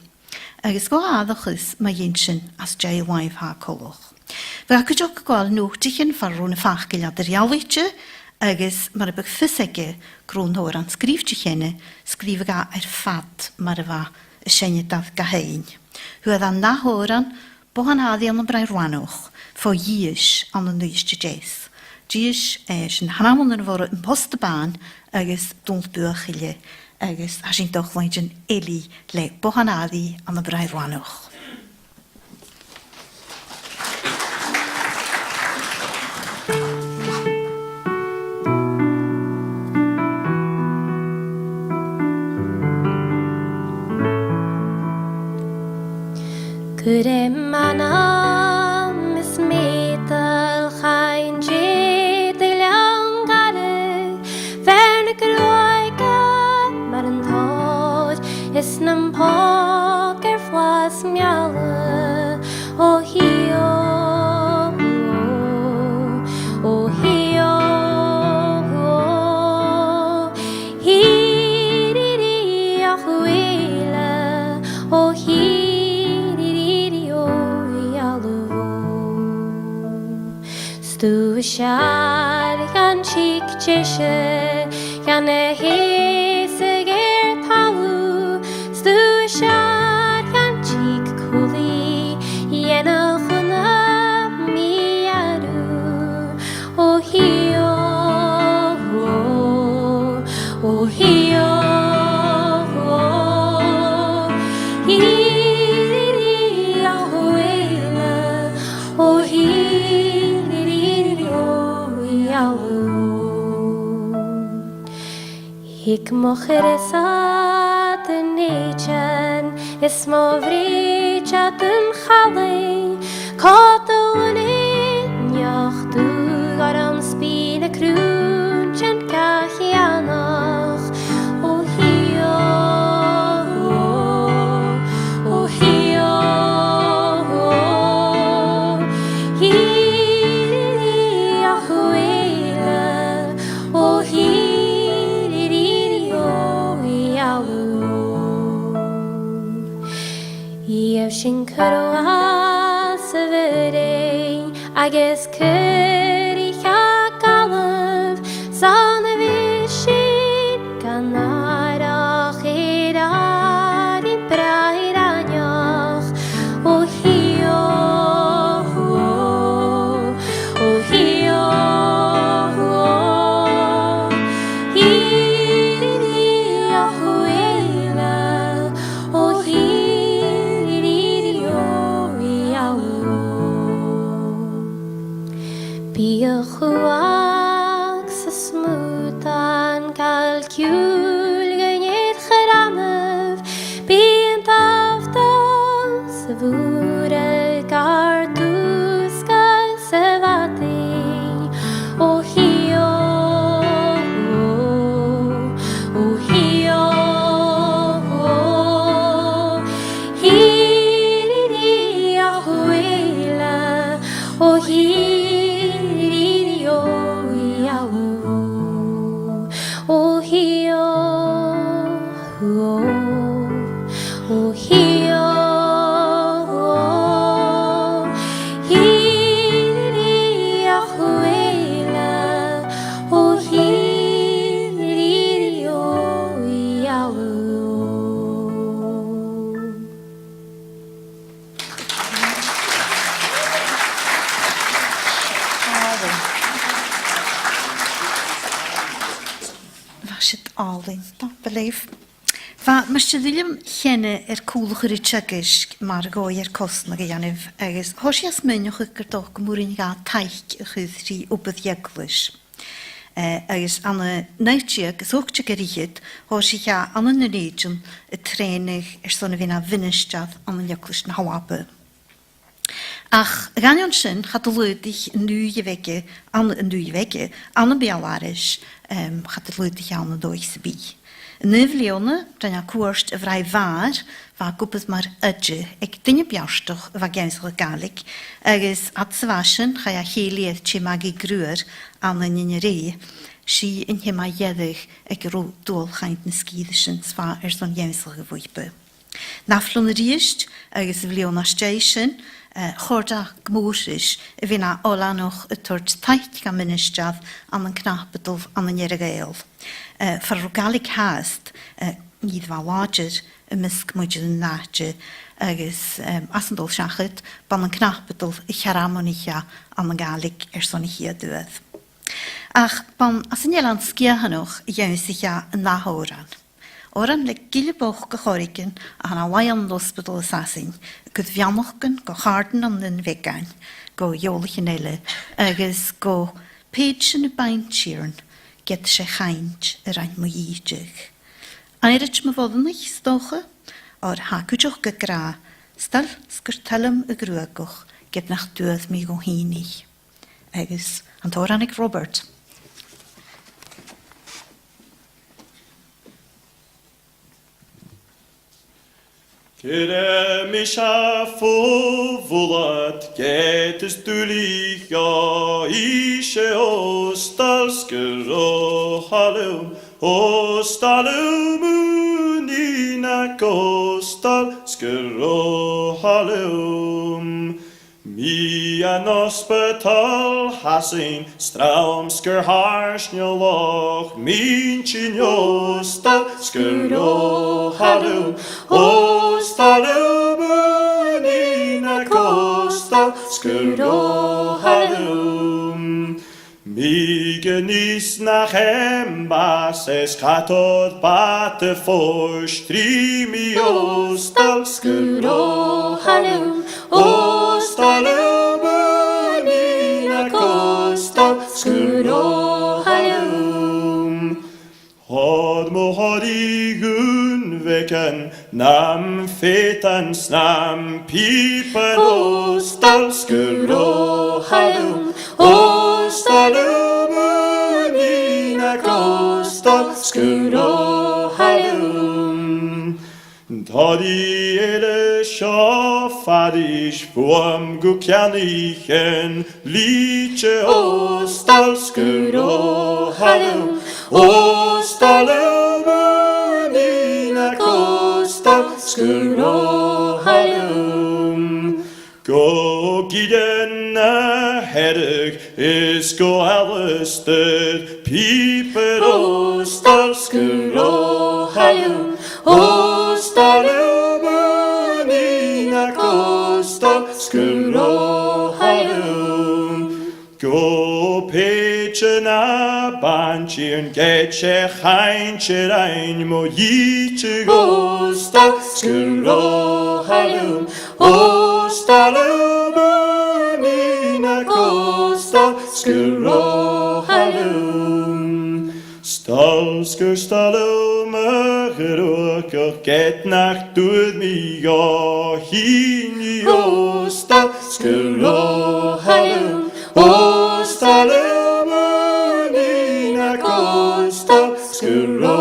Agus go adachus ma dhéinsin as dé waif ha coloch. Bha go joch gáil nóchtichen far rúna fachgilead ar realite agus mar a bag fisige grún hóran scríb de chéine scríb ga ar fad mar a bha séinetad gahéin. Huad an na hóran bhon adí an na brairwanoch fó díis an na nuiste dés. Díis sin hanamon yn fawr yn post y ban agos dwnt buachile agos a sy'n dochlaid yn eli le bohanaddi am y braidd wanwch. Gwrem anam is metal chain is nam pog flas miala o hio hiriri a huela o hiriri o yalu stu shar gan chik jeshe gan a hiseger palu stu shar gan chik kuli yena khuna miaru o hio hiriri a huela o hiriri o yalu hik mocher sat nechan is mo vrichatum khale katone nyach du garam spine krunchen kachianach o hio hiriri a huela o hiriri o yalu Iev sin curwa severe I guess curich a galav son of ishin ganara khidar in prairanyach o hio hiriri a huela o hiriri o yalu Be a chuach sa smútan calciúl gainéad charamev Be an tafta sa bhúra gardús gal sa vati O hio hiriri a huela o hiriri o yalu o hio hiriri a huela o hiriri o yalu Sit alling, da beleef. Va Mr. William chenne cúlach ritchagis mar goir cosna ganef agus hosias mynach doch gmúrin ga taich chudri ubad jeglis. Agus anna nautje gezochtje gericht hosi ja anna region trainig sonna vina vinnestad anna jeglis na hawabe. Ach, gannion sin had ludig nuwe weke, an bealaris, had ludig an dois bi. Nuvlione, dan ja koerst vrij waar goepes maar udje, ik dinge bjaarstoch, gensel Gaelic, is at zwaschen, ga ja heel chimagi gruer aan een injeree. Si in hema jedig, ik doel geint neskiedischen, zwa zo'n gensel gewoipe. Naflon riest, is vliona station, chorda gmoesisch, vina ola nog het tort tijd kan minister aan een knappetel aan een jergeel. Voor Gaelic haast, niet wel lager, een misk moet je een naadje, asendol seachad, van een knappetel, charamonica aan een Gaelic zo'n hier doet. Ach, van as een Nederlands Skye nog, juist zich ja een h-òrain. Oran le gileboch gechoriken aan een waaian hospital assassin, good vianochken, go harden aan den weggaan, go jolichenelle, go page in de baintjieren, get se geint rein moeijig. Eirit me voddenig stoche, or hakujoch gegra, stel skirtellem gruagoch, get nach duð mi go hinig. Antoranik Robert. Kere misha fulat getes dulich ja ishe ostalskero halum unina kostalskero halum mi an hospital hasin straumsker harsnjoloch min chinjostalskero halum Stalumuna costa skuro halum. Mi genis nach embas es katod bate forstri mi ostal skuro halum. Stalumuna costa skuro halum. Hod mo hodigun veken nam fetans nam pipen ostalskuro halum ostalumuna kostalskuro halum Tadi ele shofadish vuam gukjanichen liche ostalskuro halum ostalumuna kostalskuro halum Go giden hedig is go Eòlais piper ostalskuro halum ostalumuna kostalskuro halum Go pechena banchirn getche heintje rein mo yitje ostalskuro halum ostalumuna kostalskuro halum Stalsker stalummeruk get nach doet mi ja hini ostalskuro halum ostalumuna kostalskuro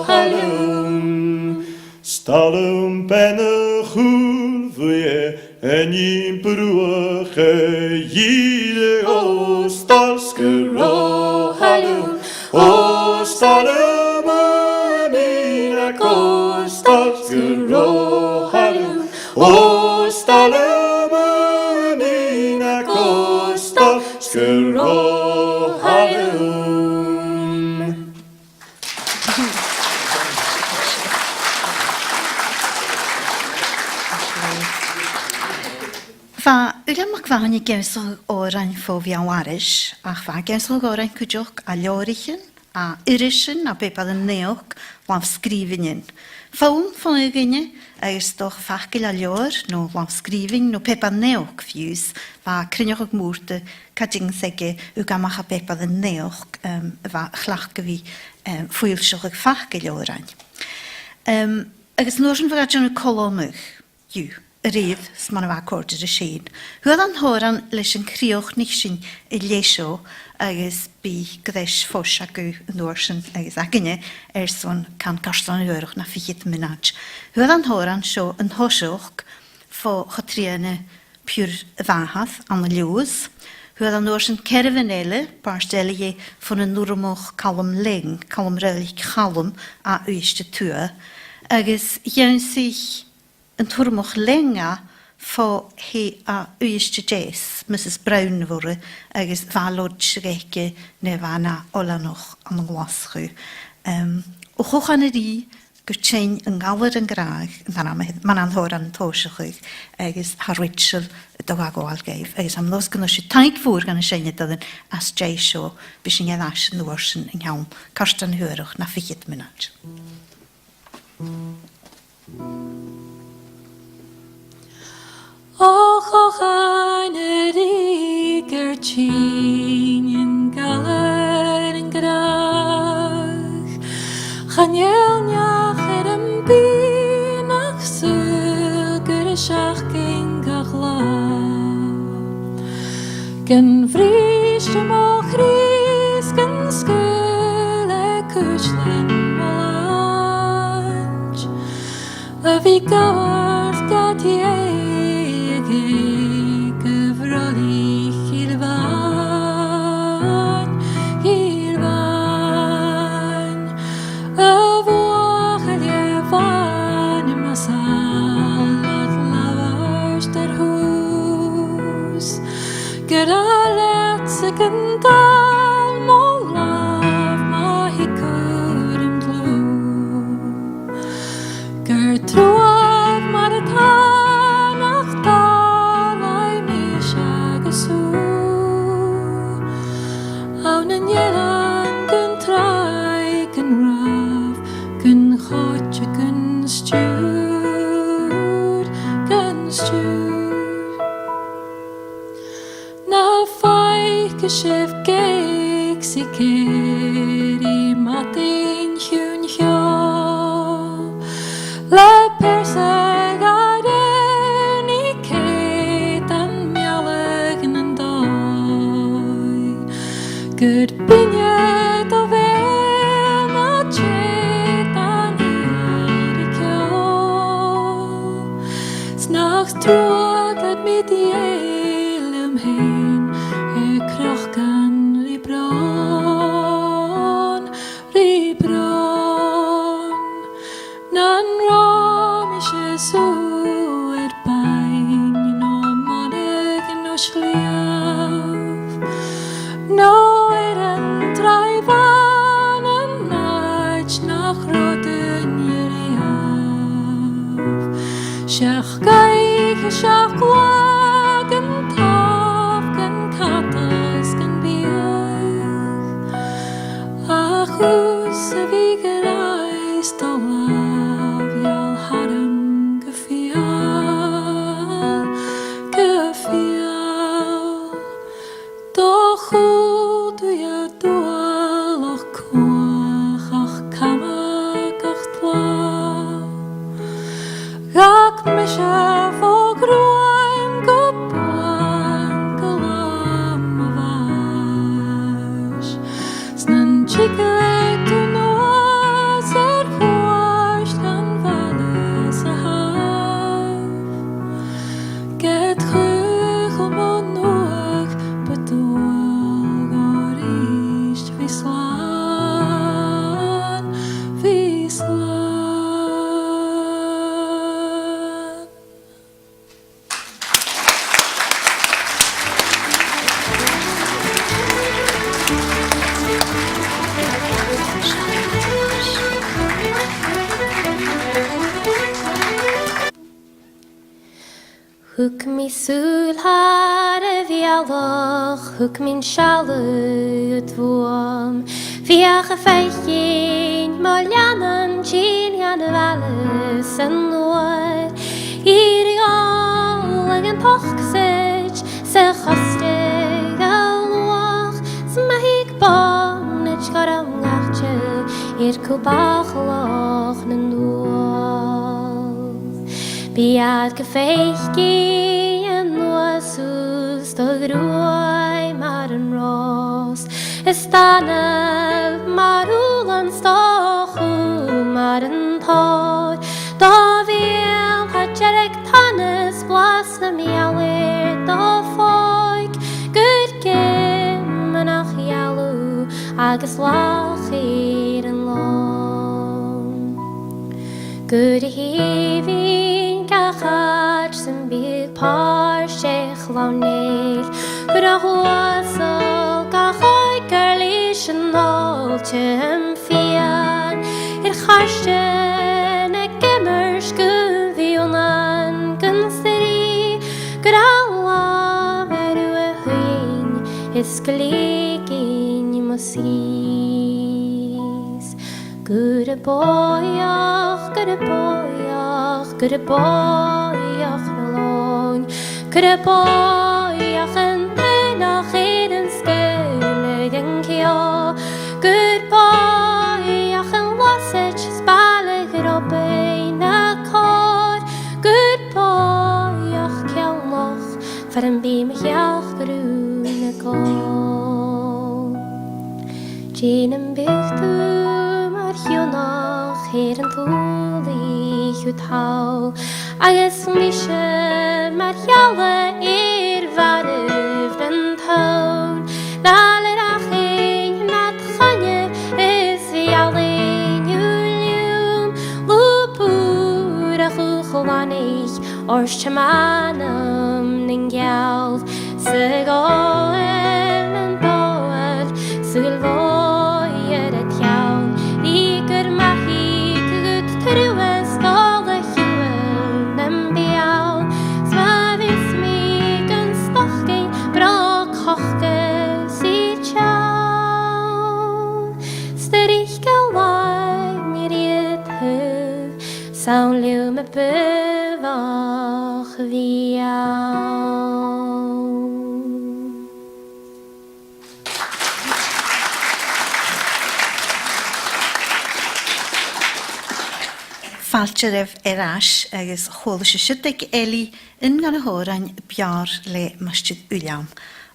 halum Stalum benne goelvje en je broege jide ostalskuro halum ostalumuna kostalskuro halum ostalumuna kostalskuro halum Va Uilleam MacMhathain gensel h-òrain fo viawaris, ach va gensel h-òrain cudioch a leorichin, a irischen, a bepad yn neoch, laf sgrifinin. Fawn van uginne, toch fachgil a leor, no laf sgrifin, no pepad neoch fiws, va crinioch ag moerte, cading sege, ugamach a bepad yn neoch, va chlachgevi, fwylsioch ag fachgil h-òrain. Agus norsyn fag adjan y colomych, yw. Rev sman bha córdir a sin. Huad an h-òrain leis an chruinnich sin I leisio agus bí gdéis fós acu an uairsin agus aginne son can carstan uirich na fichit minaj. Huad an h-òrain seo an thoiseach fó chatriana pure bhahath an liús. Huad an uairsin cerfanile barstelle van an nuramach calum ling, calum relic calum a uiste tua. Agus jean sich an turmach lenga fá hé a uiste jés, Mrs. Brown vorre, agus valod sgeke ne vana olanoch an glaschu. O chochan rí gur tsein an galar an graag, man an hor an tóisichuig, agus harwitsel do gagoal geif, agus am nos gynnu si taig fwr gan y seinne dydyn as jay sio, bys yn edrych yn warsin yn iawn, karstan hwyrwch na fichit minaj. Och an yr tîn yn galar yn graag, chanel niach yn byn ach syl gyr y siach gyn gachla. Gyn fris ym o chris gyn sgwyl e cwslyn malanj, a fi gawarth gad i Gandal molaf ma hi kurim glú Gur trúad mar a tanach dalai mis agasú Awn yn yelan gyn trai gyn raf gyn chotja gyn stjúd Sef geig si ceri matin hiwn hio Le perseg ar I ceit an mialeg yn doi Gyd biniad o fel na chet an I cio Snach trwag led mi di Eilidh hein Krachgan ribron Nan ram ishe su bain No manig no shliaf No an draivan an naich nach roden yeriaf Shech gaig shech gwag an Achus a fi gyrais do laf Ial haram gyfial Do chwd dwi a dwal o'ch cwach Ach camag ach tla Gag mysaf o grwaim gwbwan Gylam a fash Snan chiglet yn oas chwast gan falas a haf Get chwch o monwch bydwag o'r eist fi slan Hwc mi sŵl har y fialwch, hwc mi'n sialwyd fwom. Fiach y ffeillin, molian yn gilian y falus yn nŵr. I'r iol ag yn pochsyd, sy'n chostig a lwch. Smahig bon eich goram gachtyl, i'r cwbach loch na nŵr. Biad gefeichgi en nuasus do groi maireann ros. Istana marulan stochu maireann thor. Do viel hajarek tanis Blas na mialir do foig. Good gim an achialu agus lachir an long. Good heaving gachad sy'n byd par sheich lawnir. Good a hwasol gachoi gyrlis yn ôl tym fian. Ir charsyn e gymr sgyn fionan gynstyri. Good a lam erw e hwyn ysgligin i mosys. Good a boiach, good a boiach, good a boiach na long. Good a boiach yn penach yn sgyle yn cio. Good boiach yn wasach sbalig yr obair na cor. Good boiach cialmoch fer yn bim chiach grwn y gol. Jyn yn bychtw Hionach an túlaí chu tá agus míise mar chealla bharibh an tón. Nálar aching na channe is Eilidh Uilleim lúpúr a chuchlanich orstamanam ning geall Sgoil an dóir Sgoil Eòlais a teann. Sawn liw me byfach fi iawn. Fáilte raibh as agus cholas siúteigh Eilidh in gan h-òrain bear le Masjid Uilleim.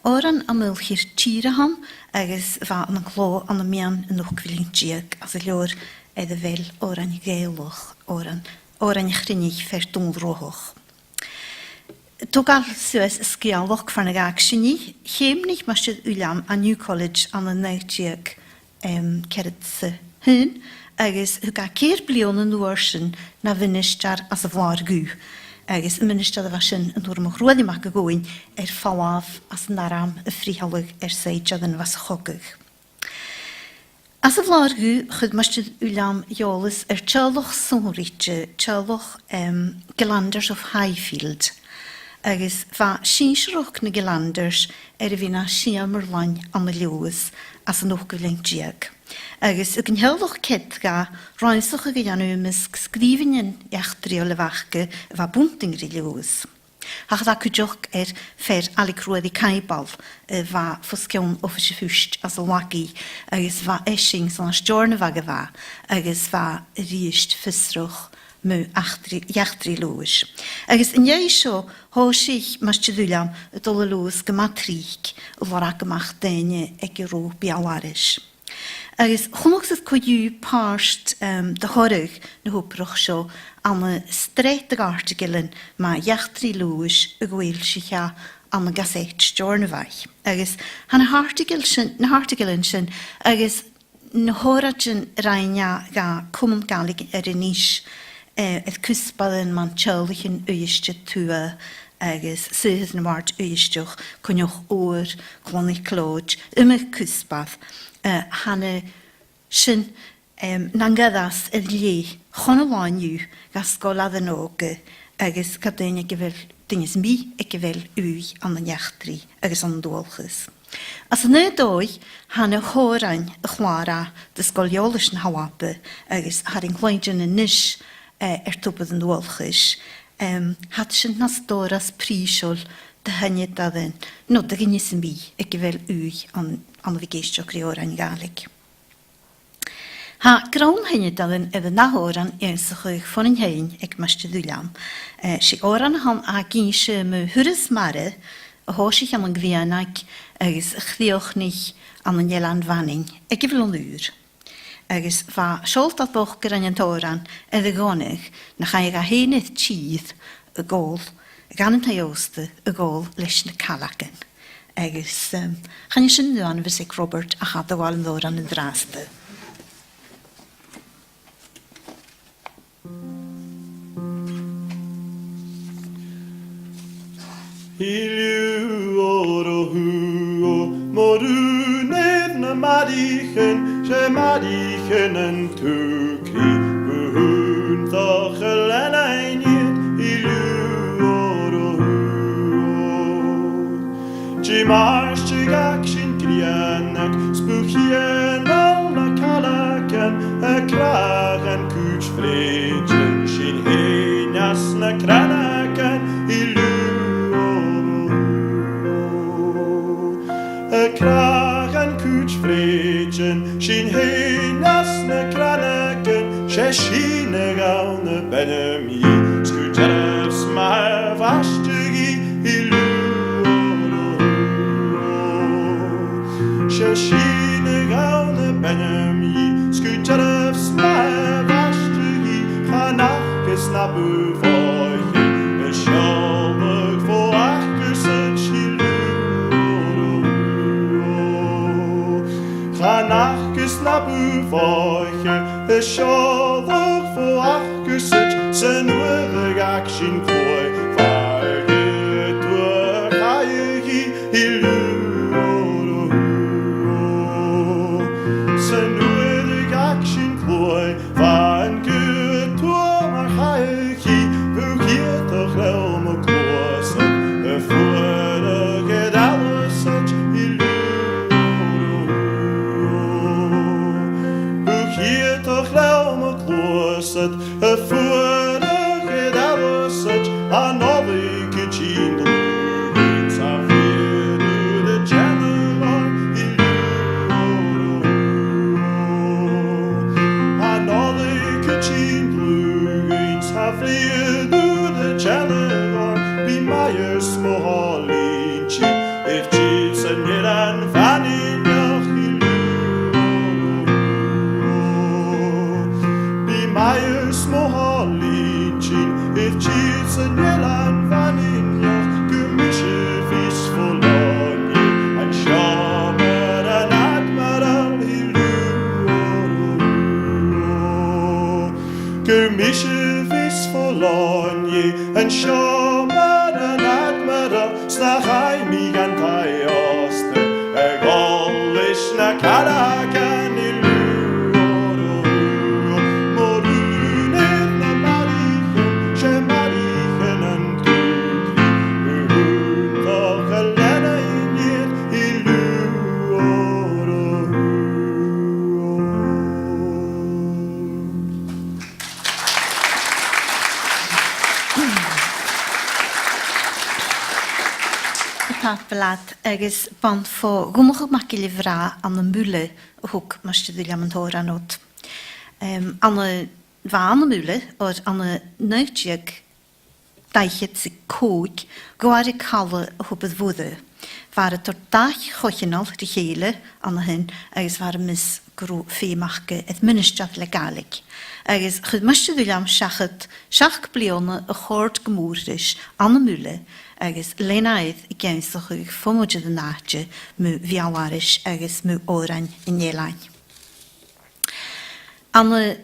Oran am milchir tíireham agus bha an gló an mian in uchhvilling as a leor edd y fel oran i Gaelic, oran i chruinnich fer dúnróhoch. Togal sues sgialwch fan ag acsioni, cheimnich Masjid Uilleim a New College an y neigdiag cerid sy hyn, agus hwga ceir blion yn dwyrsin na fynistar as y flar gw. Agus y minister y fasyn yn dŵr mwch roedd i mac y gwyn falaf as naram y frihalwg seidjad yn fas chogwg. As y flar gw, chyd Masjid Uilleim Eòlais tjálwch sonritje, tjálwch Gelanders of Highfield. Agus fa sínsroch na Gelanders vina siammerlain am y liwys as yn ochgwylling diag. Agus ag yn helwch cedga, rhaensoch ag ianw mysg sgrifinin echtri o lefachge fa bwntyn gri liwys. Hach dda cwdioch fer alicroedd i caibal fa ffosgion offers y fwst as y wagi agus fa esing son as jorna fag fa agus fa rysd fysroch mew echtri lwys. Agus yn eisio hosich Masjid Uilleim y dol y lwys gymatrich o fora MacMhathain ag i rô biawaris. Agus chwmwch sydd cwydiw parst dy horig na hwproch sio am y stret ag artigilyn ma echtri lwys y gweil sycha am y gaset jorna fai. Agus han na hartigilyn sy'n agus na horadjyn rhaenia ga cwmwn Gaelic nish edd cwsbaden man tjálwch yn uistio tŵa agus sydd na mart uistioch cwnioch o'r clonich clod y cwsbad hanne sin nangaddas y lle chonolaniw ga sgolad yn oge agus gadyn ag fel dynges mi ag fel wy an y nechtri agus an dwolchus. As yna doi hanne h-òrain y chwara dy Sgoil Eòlais yn hawabe agus harin cloedyn yn nish tŵbydd yn dwolchus. Had sin nas doras prísol dy hynny dadyn no dy gynnes mi ag fel wy an y figeistio gri h-òrain Gaelic. Ha grawn hynny dalyn efo na h-òrain einsach fan yn hyn ag masty Uilleim. Si h-òrain han a gynsio my hwrys mare a hosich an yn gfianag agos chruinnich an yn ielan fanning ag gyflwn ŵr. Agos fa siolt at boch gyda'n yn h-òrain edrych gonig na chai ga henydd tîdd y gol gan yn taiosta y gol leis na calagan. Agos chan i sy'n dwan fysig Robert a chad o wal yn h-òrain yn drasta. Ilu huo morun na maireann maireann yn tŵcri bhon doch lenainiad ilu huo Jimarsh gach sin grianach spuchien al na calagan a cragan cuid fréidean sin héineas na cranagan ilu Cragan cuid fréidean sin héineas na cranagan sé sin a gawn y benami Sgwydderaf smar fastygi ilu sé sin a gawn y benami Sgwydderaf smar fastygi chanachgus na bwfoichi y siolwg fo achgus yn silu Chanachgus na bwfoichi y siolwg fo achgus yn synwyddeg ac sy'n cloi Fa'r gydwyr haigi ilu Synwyddeg ac sy'n cloi Fa'r gydwyr haigi Fw hydych lewm o glwysyn Y ffwyr Eòlais ilu Hydych lewm o glwysyn Y ffwyr Eòlais a noddig y tîn blwyd a ffyrwyd y general ilu a noddig y tîn blwyd a ffyrwyd y general Bi mai'r smoholin chi If chis yn maireann fanninach ilu Bi mai'r smoholin chi If chis yn maireann fanninach Gymysio fys ffwloni Yn siomer yn admiral ilu Gymysio fys ffwloni Yn siomer yn admiral Snach ai mi gan taiosta Y golis na calagan ilu Morun na maireann maireann yn tŵcri Bhon doch lenainiad ilu Blad agos band fo gwmwch o mac I lyfra an y mwle o hwg masty Uilleim yn h-òrain od. An y fa an y mwle o'r an y newtiag daichet sy'n cwg gwar I cael o hwbydd fwydde. Far y tor dach chochinol dy cheile an y hyn agos far y mis grw ffeimachge edd ministraf le Gaelic. Agos chyd masty Uilleim seachad seach bliona y chord gymwrdish an y mwle agos lenaidd I geinsach ych ffomwyd y natge mw fiawarish agos mw h-òrain yn ielan. An y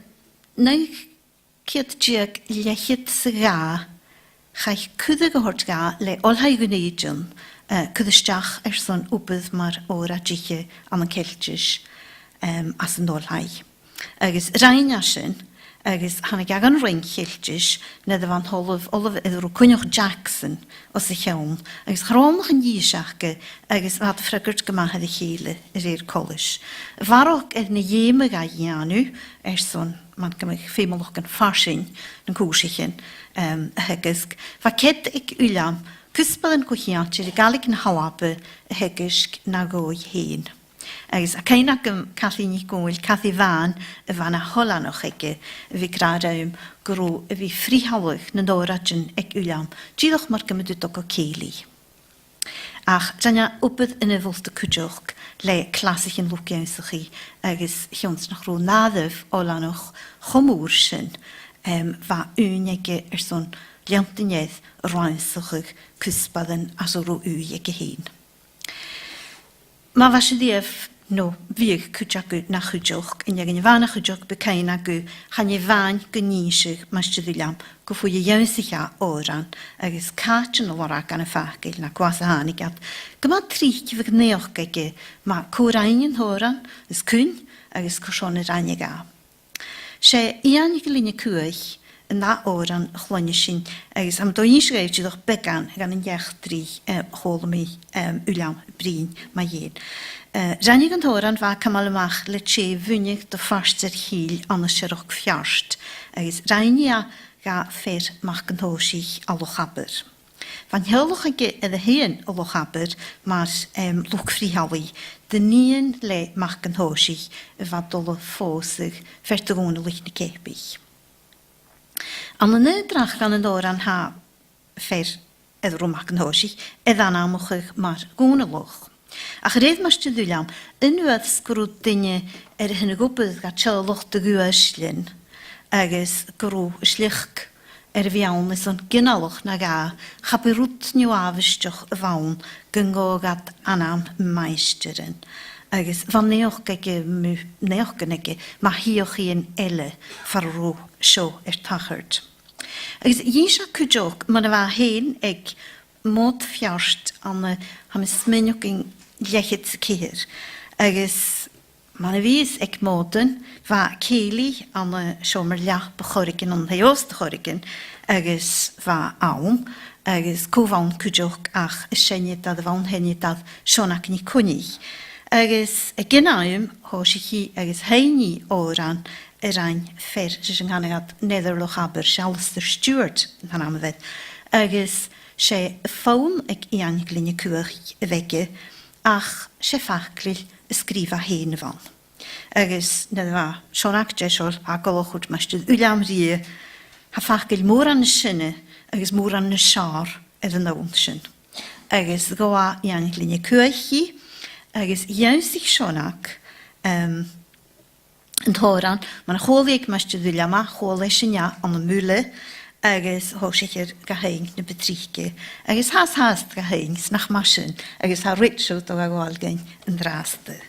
neug ciad diag lechyd sy ga chaich cwyddig o hort ga le olhau gwneudyn cwyddisteach son wbydd mar h-òra diche an y celtish as yn olhau. Agos rhain asyn agos hanna gagan rhain celtish na fan holf edrych cuinnich Jackson os y llawn agos chronach yn ysiachge agos fad ffrygwrt gymahad I cheile i'r colis. Farog na iem y gai ianw son man gymach ffeimolwch gan farsin yn cwsichen hygysg. Fa ced ag Uilleim cysbal yn cwchiatr I Gaelic yn h-Alba hygysg na goi hen. Agus a cainach cathy ní gwyl, cathy fan y fan a holanoch ege, fi graadaum gro y fi frihalwch na doradjyn ag Uilleam, díloch mar gymrydwydog o ceili. Ach, dyna wbydd yn y fwlta cwdioch, le klasich yn lwgiaunsach chi, agus hions nach rô naddef olanoch chomwr sy'n, fa unege son liantynedd rhaensach cysbaddyn as o rô ege hyn. Mae fasy ddiaf no fiag cwdiagu na chwdioch, yn ag yn y fan a chwdioch becain agu, chan i fan gynisig mas Uilleam, gwfwy i iansach a h-òrain, agus cát yn olorag gan y ffacil na gwas a hanig at, gyma trich i fyg neoch gege, mae cwrain yn h-òrain, ys cwn, agus cwrsion yr anig a. Se ian i gylun y cwych, yn na h-òrain chlonio sy'n, agus am do un sgrif dydwch began gan yn iach dri hol mi Uilleam brin mae un. Rannig yn h-òrain fa cymal ymach le che fwynig dy ffarst yr hil an y syrwch ffiarst, agus rhaini a ga fer mach yn hosich a lochaber. Fan helwch ag edrych hyn o lochaber mae'r lwc frihawi, dyn ni'n le mach yn hosich y fadol o ffosig fer dy gwn o lich na cebych. An yn edrach gan yn h-òrain ha fer edrych o mach yn hosich, edrych amwch mae'r gwn o loch. Ach redd mas Uilleam, unwaith sgrwyd dynnu hyn y gwbydd ga tjylwch dy gwyslyn, agus grw yslich fiawn is o'n gynalwch na ga, chabirwt niw afystioch y fawn gyngog at anam maestyryn. Agus fan neoch gynegu, mae hioch i'n ele farrw sio tachard. Agus ysio cwdioch, mae'n fa hen ag mod ffiarst am y smynioch yn liechyd cyr. Agus mae'n fys ag moden fa ceili am y siomer liach bachorigin ond heios bachorigin agus fa awn agus cwfawn cwdioch ach y sienidad y fawn henidad sionac ni cwnig. Agus y gynnawm hos i chi agus heini h-òrain ein fer sy'n ganegad netherloch aber Alistair Stewart yn am fed. Agus se fawn ag ian glyn y cwch y fege ach se ffaclil ysgrifa hen fan. Agus nedda sionac jesol a golwchwyd masdydd Uilleam rie ha ffaclil mòran y syne agus mòran y siar edrych nawn sy'n. Agus goa ian glyn y cwch hi agus iansich sionac yn h-òrain mae'n chwlig masdydd Uilleam a chwlig sy'n ia an y mwle agus hosich gahain na betrike, agus has gahain nach masin, agus ha ritshoot o agwalgain yn draste.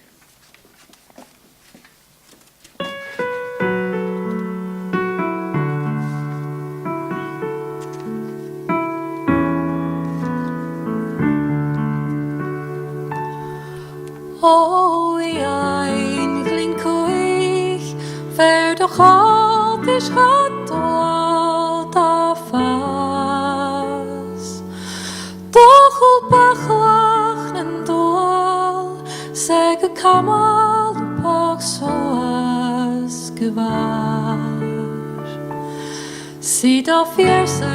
O ein glyn cwych, fer doch halt is hat o da fas. Doch ul bachlach yn dôl, seg y camal o bog so as gyfar. Syd o fierse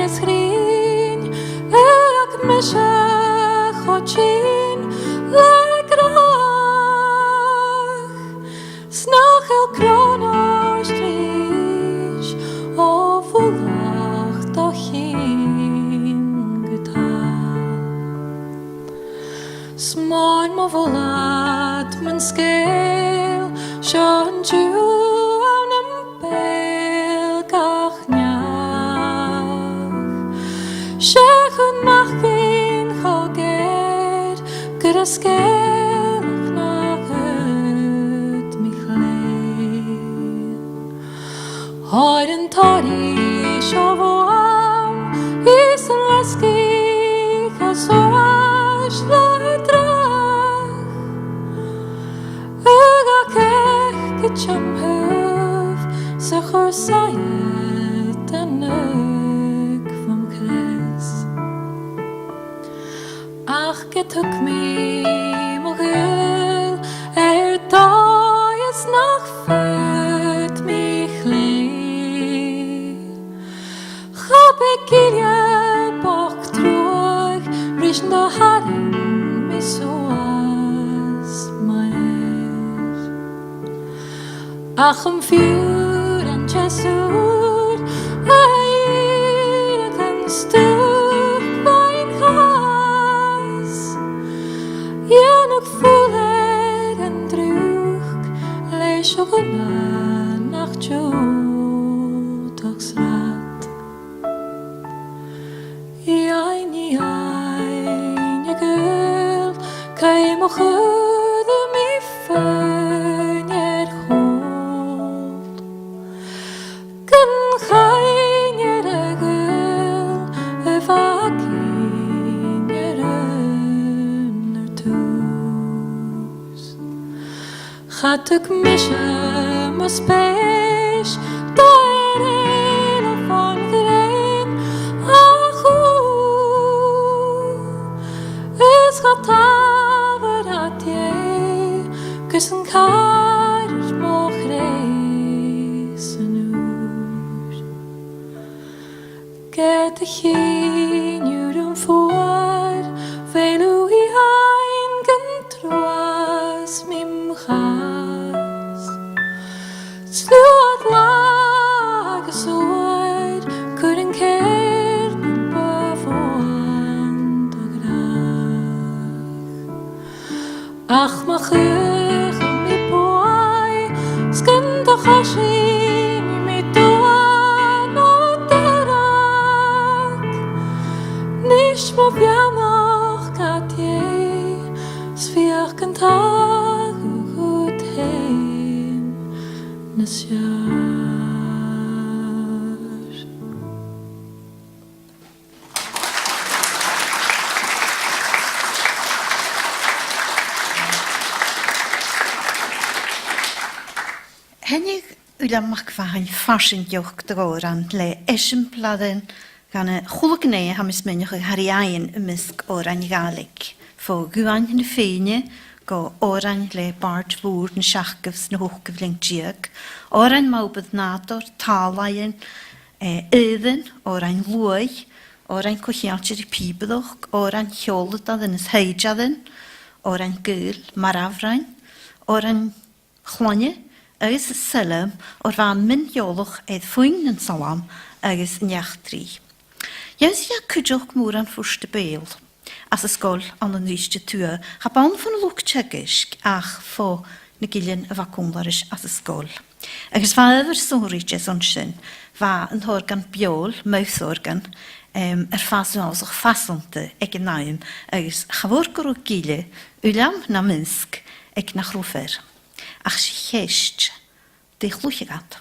ys grin, ag mysach o chin, le grach. Snach el kron o'r strich, o fwlach do chyn gytal. Smoen mo fwlad mynd sgil, Sean Jew awn am bel gach niach. Sech yn machgyn choger, gyda sgelach nach yd mi chleir. Hoed yn torri sio fo am, is yn lesgych a soas le drach. Ag ac ech gytjam hyf, sa chor sayet yn yg fam cres. Ach getug mi mo gyl, dais nach fyd mi chleir. Chabe gilia boch drwg, rys na harin mi soas ach fiúr an Jesúr Eilidh an stúch bain chas Dhéanach fuair an drúch leis o gona nach Joach srat Iain gul Caim o chud mi fein chod Gan chain a gul facin tús Chatug misha mas peish Da a fan grein Is gat tafod at ie Gys yn cair moch reis yn ŵr Ged y chyn yw'r yn ffwr Fel yw I hain gyntroas mim chas Slwad lag y sŵr Gwr yn ceir bafwand o grach Ach ma chych mi boi Sgynda chasin mi dwan o dyrak Nis mo fianach gad ie Sfiach gyntag gwyd hen Nes iar Hennig Uilleam MacMhathain farsin diolch droran le eisimpladyn gan y chwlwgneu ham ysmynioch y hariain ymysg h-òrain Gaelic. Fo gwain yn y ffeini go h-òrain le bart fwr yn siachgyfs na hwchgyfling diag. h-òrain mawbydd nador talain ydyn, h-òrain lwy, h-òrain cwchialtir I pibyddoch, h-òrain hiolydad yn ysheidjadyn, h-òrain gyl, marafrain, h-òrain chlonne, agus sylum o'r fan mynd iolwch eid fwyn yn salam agus niachtri. Jaws ia cydioch mòran fwrst y beil, as y sgol an yn rhysg y tŵr, ha ban fan lwc tegysg ach fo na gillian y facwmlarish as y sgol. Agus fa yfyr sori jes onsyn, fa yn horgan biol, mouth organ, faswn os o'ch fasonte ag yn naim, agus chafwr goro gile, Uilleam na minsk ag na chrwfer. Ach si cheist, de chlwchigad.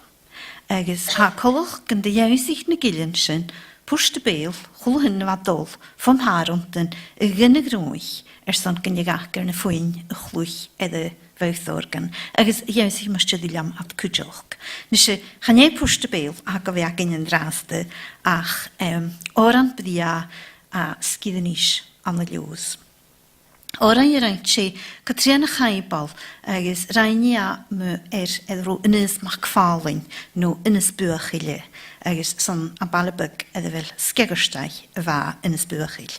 Agus ha colwch gan de jausig na gillian sy'n, pwrs de beil, chwlw hyn na dol, fan haronten, y gynnig rwych, son gynnig na fwyn y chlwch edde fawth organ, agus jausig mas Uilleam at cwdioch. Nysio, chanau pwrs de beil, a gofi ag yn draste, ach oran byddia a sgyddenis am y liws. h-òrain rhaid si, Catriana Chaibal, agos rhaid a my edro ynys MacMhathain, no ynys buachile, agos son a balabyg edrych fel sgegerstau y fa ynys buachil.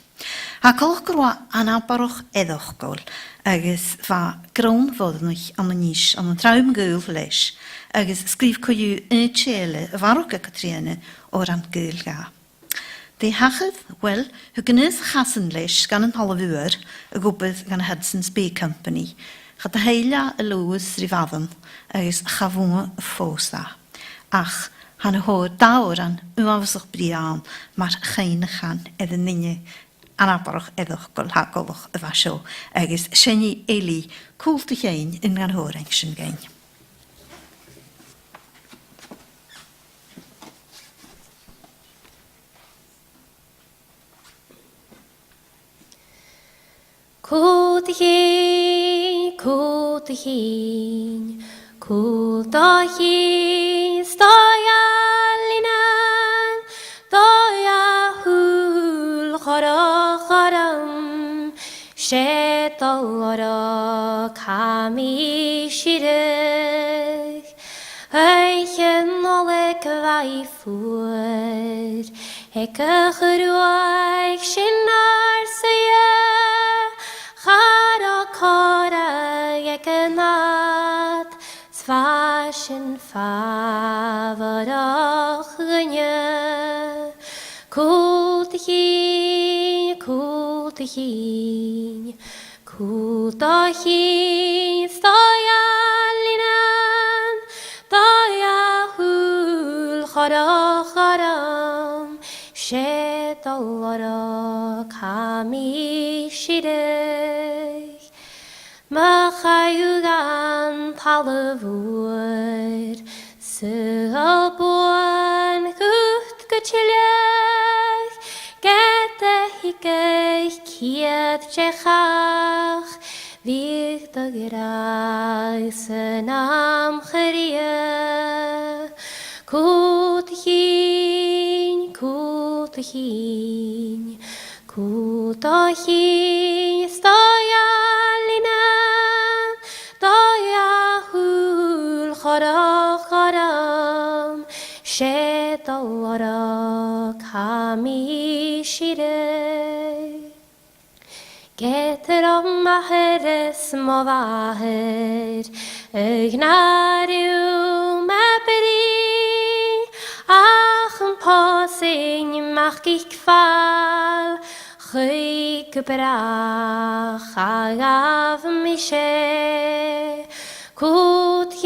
Ha colch gro anabaroch edochgol, agos fa grawn fodnwch am y nis am y trawm gyl leis, agos sgrif coiw yn y tiele y farwg a Catriana oran gyl ga. De hachad, wel, hu gynnydd chasen leis gan yn halafwyr y gwbydd gan y Hudson's Bay Company. Chad a heila y lwys rifaddan agos chafwnga y ffos da. Ach, han y hor da oran ymafysach brian mar chainichan edrych nynnu anabarach edrych gol hagolwch y fasio agos sieni Eilidh cwlt y chain yn gan h-òrain sy'n gain. Cútaigh, stoialinan, doiahul choram, shetolora kami shirich, eichen oleg vaifur, heke chruaig shinar seya. Chara cora yekenat, svash sin fábharach gunne. Cúltachín, cúltachín, cúltachín, stoialinan, doiahúl charach aram, Shedallarach hami shirech, Machayugan palavur, Sgoil gut gachilech, Gete hikech kiet chechach, Vig da gerai senam cherie, Cúltachín, cúltachín, cúltachín, stoialinan, doiahúl charach aram, Shedallarach hami shirech. Getur maheres movaher, Ignarium eberi, Ach yn posing mach gich gfal, Chwyg brach ag af mi se. Cúltachín,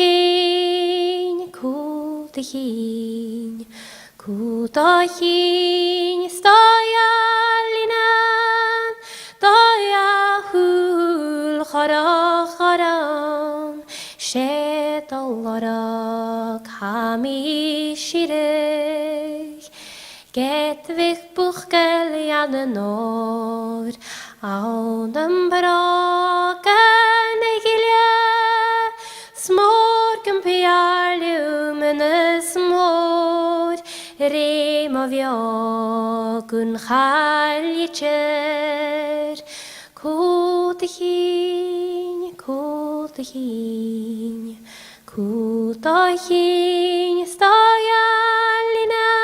cúltachín, cúltachín, stoialinan, doiahúl charach aram, Shedallarach hami shirech. Getvig buchgel an den Nord, an den braken egilje, smorgen piarlium en smor, rem av jagun chaljecher. Cúltachín, cúltachín, cúltachín, stoialinan,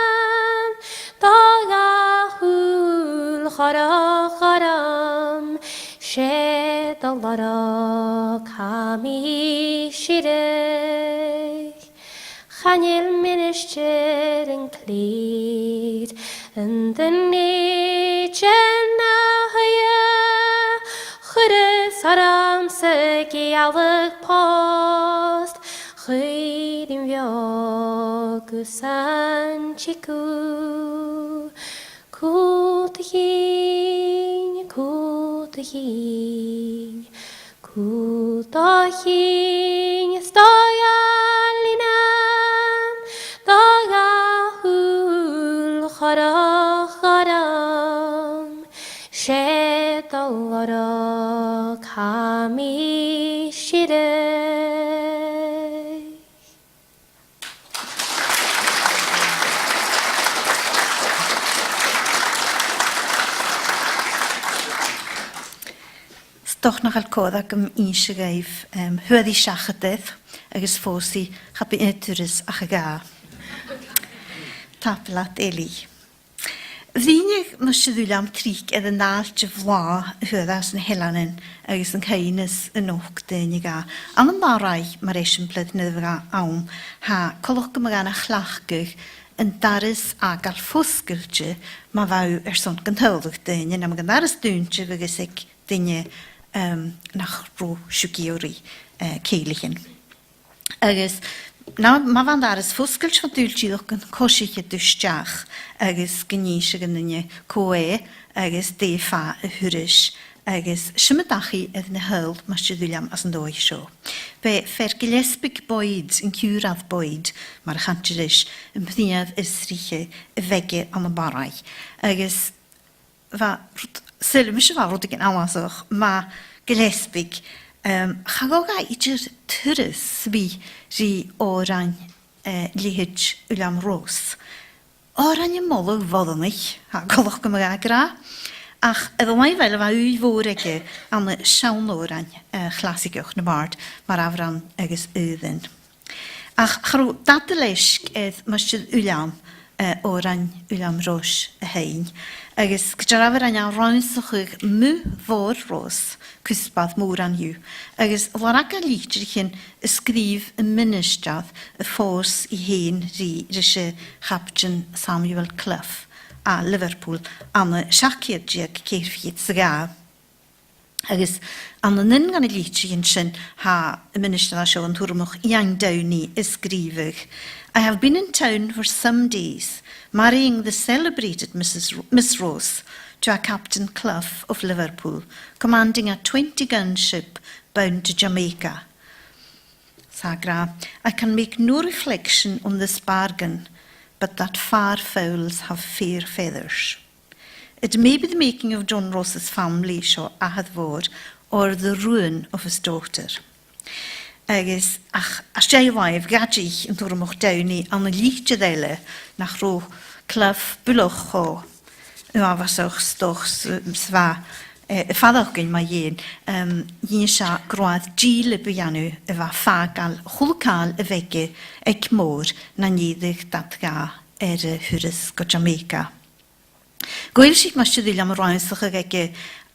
doiahúl charach aram, Shedallarach hami shirech. Chanil minister yn clyd, yn den neidjen a hye, Chyrys aram syg I alwg post, Chyd yn fiog ysan chicu. Cúltachín, cúltachín, cúltachín, stoialinan, doiahúl charach aram, Shedallarach hami shirech. Stoch nach alcoda gym eisiau gaif hwyddi seachadydd agos ffosi chabu edrys ach y ga. Tapelat Eli. Fdínig mas Uilleam tríc edd yn nalt y fla hwyddas yn helanin agos yn cainus yn och dyn ga. An yn marai mae'r eisiau blyd nidfa awn ha colwch gymryd a chlachgych yn darys ag al ffwsgyltio mae faw son gynthylwch dyn yn am gyndarys dwyntio fy gysig dyn nach ro siwgiori ceilichin. Agos mae fan darys ffwsgyltio fan dwyltioch yn cosich y dwstiach agos gynisio gynnyn coe agos defa y hwrys agos siamadachi edd yn hyl mas Uilleam as yn doi sio. Fe fer gillesbig boed yn cwradd boed mae'r chantilish yn byddiad ysriche y fege am y barai. Agos fa sylw mysio fa rwyd yn awasoch mae gillesbig chagoga i'r tyrys bi ri h-òrain lihid Uilleam ros. H-òrain y molwg foddonich ha golwch gymryd gra. Ach, efo mai fel efo wy fôr ege am y siawn h-òrain chlasigwch na bard mae'r afran agos ydyn. Ach, charw dadleisg edd mas Uilleam h-òrain Uilleam MacMhathain. Agus gydrafod an rhansach mw fôr ros cwsbad mòran yw. Agus warag a lítrichyn ysgrif y ministrad y ffors I hen rysio Captain Samuel Clough a Liverpool anna siaciadjag ceirfiad Skye. Agus anna nyn gan y lítrichyn sy'n ha y ministrad a sio yn twrmwch iang dawni ysgrifig. I have been in town for some days, marrying the celebrated Miss Rose to a Captain Clough of Liverpool, commanding a 20-gun ship bound to Jamaica. Sagra, I can make no reflection on this bargain, but that far fowls have fair feathers. It may be the making of John Ross's family, Shaw Ahadvor, or the ruin of his daughter. Agus ach asteiwaif gadich yn twrmwch dawni an y líte ddeile nach ro Clough bwloch o afaswch stochs sfa ffaddoch gyn mae yin sia groad Dìleab Uilleim fa ffagal chwlcal y fege ec môr na niddig datga hwrys go Jamaica. Gwyl sydd mae sydd Uilleam rhansach ag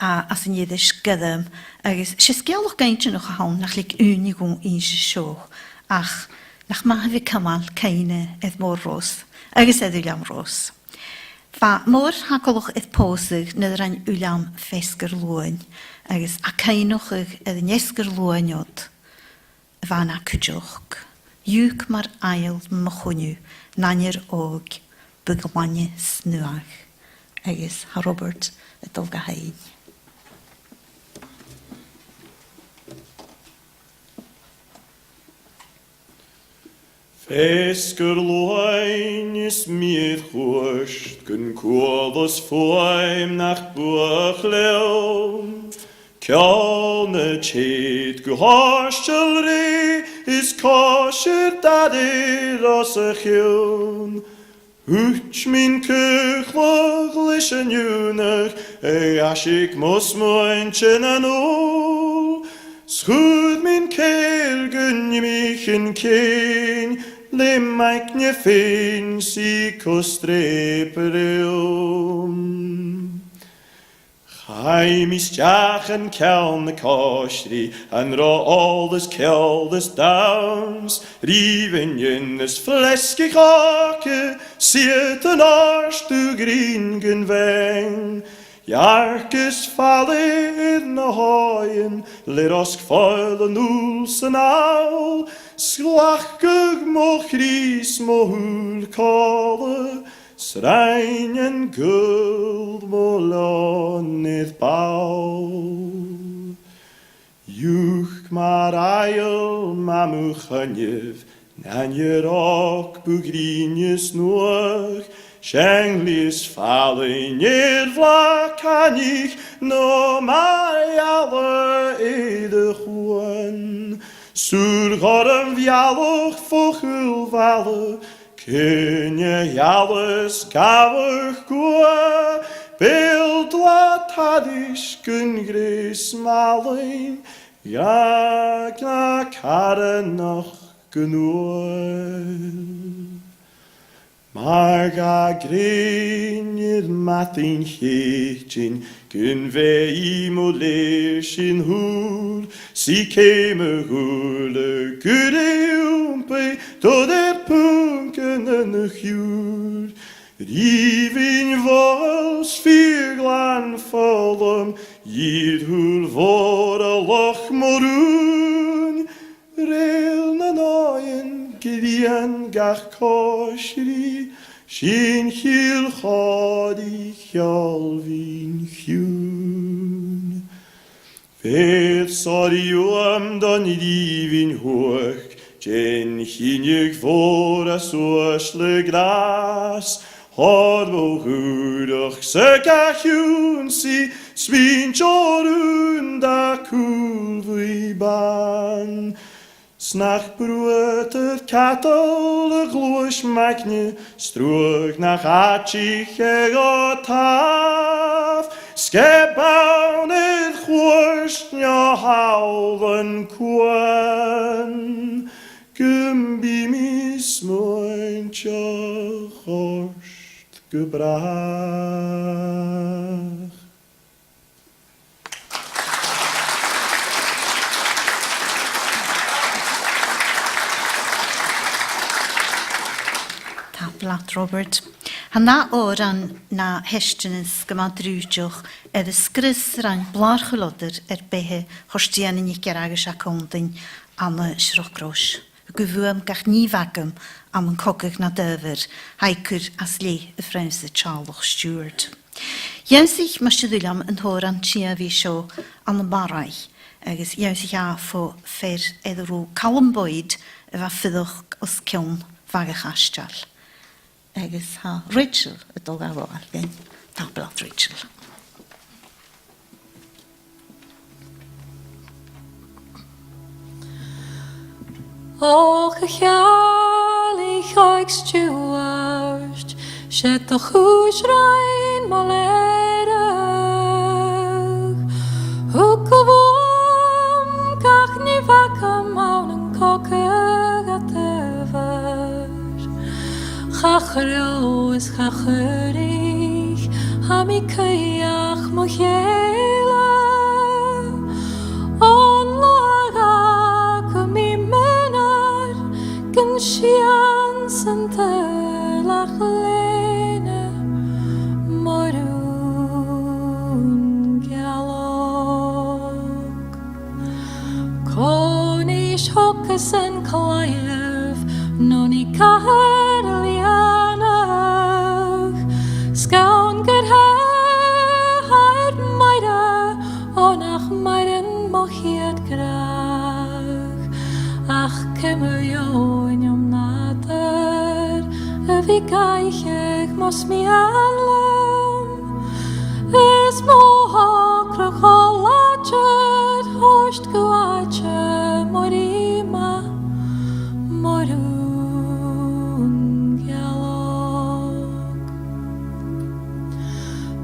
as yn yddys gyddym, agos sysgelwch gaintyn o'ch hawn nach lig unig o'n eisiau sio, ach nach mae fi cymal caine edd môr ros, agos edd Uilleam ros. Fa môr hagolwch edd posig nid rhain Uilleam fesgyr lwyn, agos a cainwch edd nesgyr lwyniod, fa na cwdioch. Iwg mae'r ail mychwniw, nani'r og, bygwani snwag, agos ha Robert Robertson. Fesgur loinis mir chwrst, gyn cwrddus fwym nach bwch lewn. Cion y tyd gwyhorstol re, is cosir dadir os y chiwn. Hwch min cychlwch lys yn iwnach, asig mos mwyn chyn an ôl. Schwyd min ceir gyn I mich yn cyn, le maic nye ffyn si costrep yr ywm. Chai mis jach yn cawn y cosri, an ro aldus celdus dawns, rifin ynnes flesgig hake, siet yn arst du grin gyn feng. Jarkes fallir na haien, lerosk foil en uls en al, slachkig mo chris mo hulkale, srein guld mo lonid bal. Juch mar ail mamuchanjev, nan je rok bugrinjes noach, Sjenglis fallen vla kan ich no mai alle de gewoon. Sur gorm vialoch vogel vallen, kun je alles gavig goa. Beeld wat hadis kun gris malen, ja na karen nog genoeg. Maar ga grenir matin hechtjen, kun we imoleers in hoel, si keme hule kudeumpe, tot punken en gjuur. Rivin was vierglan volum, jid hul voor a loch moroen, reel na noien. Gideon gach koshri, shin hil chadi chalvin hjun. Ver sorium don rivin hoch, jen hinjug voor a soasle gras, har vo hudoch söka hjun si, svin chorunda kulvi ban. Snach broeter katel gloes makne, stroog nach atchich got haf. Skebaan het chworst ja haulen kwan, gumbi mis moinchach. chost gebracht. Blas Robert. Han na h-òrain na hestenis gyma drwydioch sgrys rhain blarcholodr bethe chorstianadh agus acondyn am y srocgros. Gyfwym gach ni fagym am yn cogach na dyfyr haicr as le y ffrens y Charloch Stewart. Iawsich mae Uilleam yn h-òrain tia fi sio am y barai agus iawsich a ffo fer edrw calambwyd y fa ffyddwch os cion fagach astial. Agus ha Rachel y dol ar ôl gen tablat Rachel. Och a cheallaigh ag stúart, set a h-òrain maireann. Hu go bhom gach ní bhacam an an cogach a dyfyr. Chachar is chachurich, ha mi caiach mo chéile. On laga go mi menar, gan sian san lach lene, morún gealog. Conish hocus an claiv, noni cahar Sgoil Eòlais maireann ó nach maireann mo chiad grach. Ach cymr Uilleam MacMhathain a bhí gaiicheach mos mi anlam. Is mó crach ó láidir hoist go áite moríma morún gealog.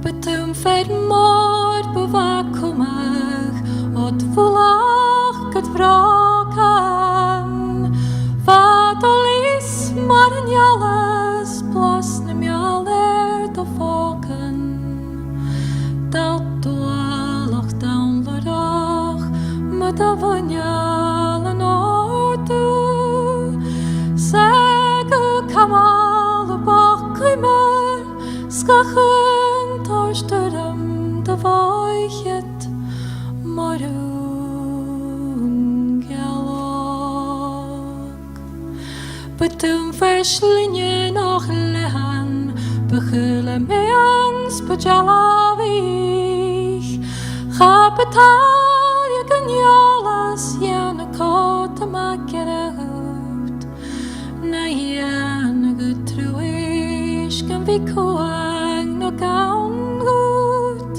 Betún fed mór bhá cumach ó dbhuilach go bhrácan. Fad ó lís mar an ealas Blas na meallir do fócan. Dal dúalach downloadach ma da bhaineal an ordu. Segu camal a bachimar Skye Taisbeanadh de bhaichet morún gealog. Betún ferslinne nach lehan, begule means bejalavich. Ga betalje ganjalas jana kota makerut. Na jana getruish kan vi koang no gaun goed.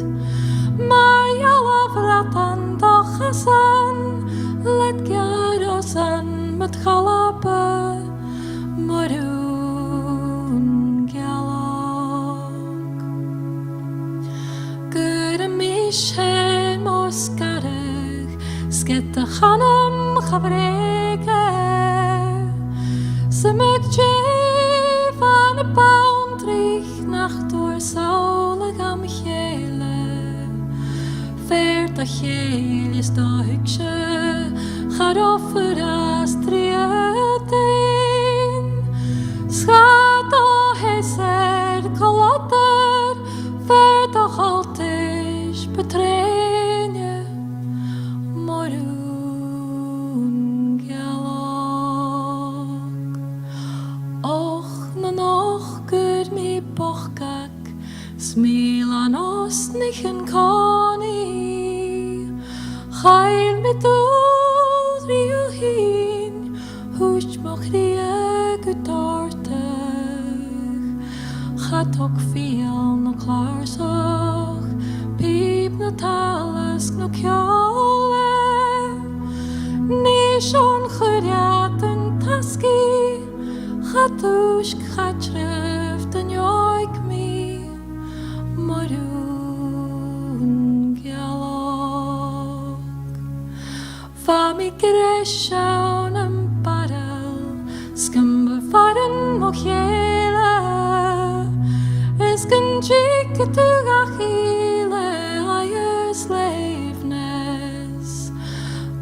Maar jala vratan dachasan, let garosan met galape morún gealog. Gure mis hem oskarach, sket a chanam chabrege. Ze meg jeef aan de Portree nach saulig am chéile. Veert a chélis da hugse, char offer as triadein. Schat a heser kolotter, veert a chaltisch betrenje, morún gealog. Och na noch gur mi bochgak, smil an bhliadhnaichean cónaí. Chail mi dúdrí ó hín, húist mo chríe go dárteach. Chatog fial no clársach, bíb na talas no ceola. Ní sean chuireat an tasci, chatúis chatref den joig mi, marún gealog. Fa mi greisean an barel, scumba faran mo chéile. Jikatugachile ayers leefnes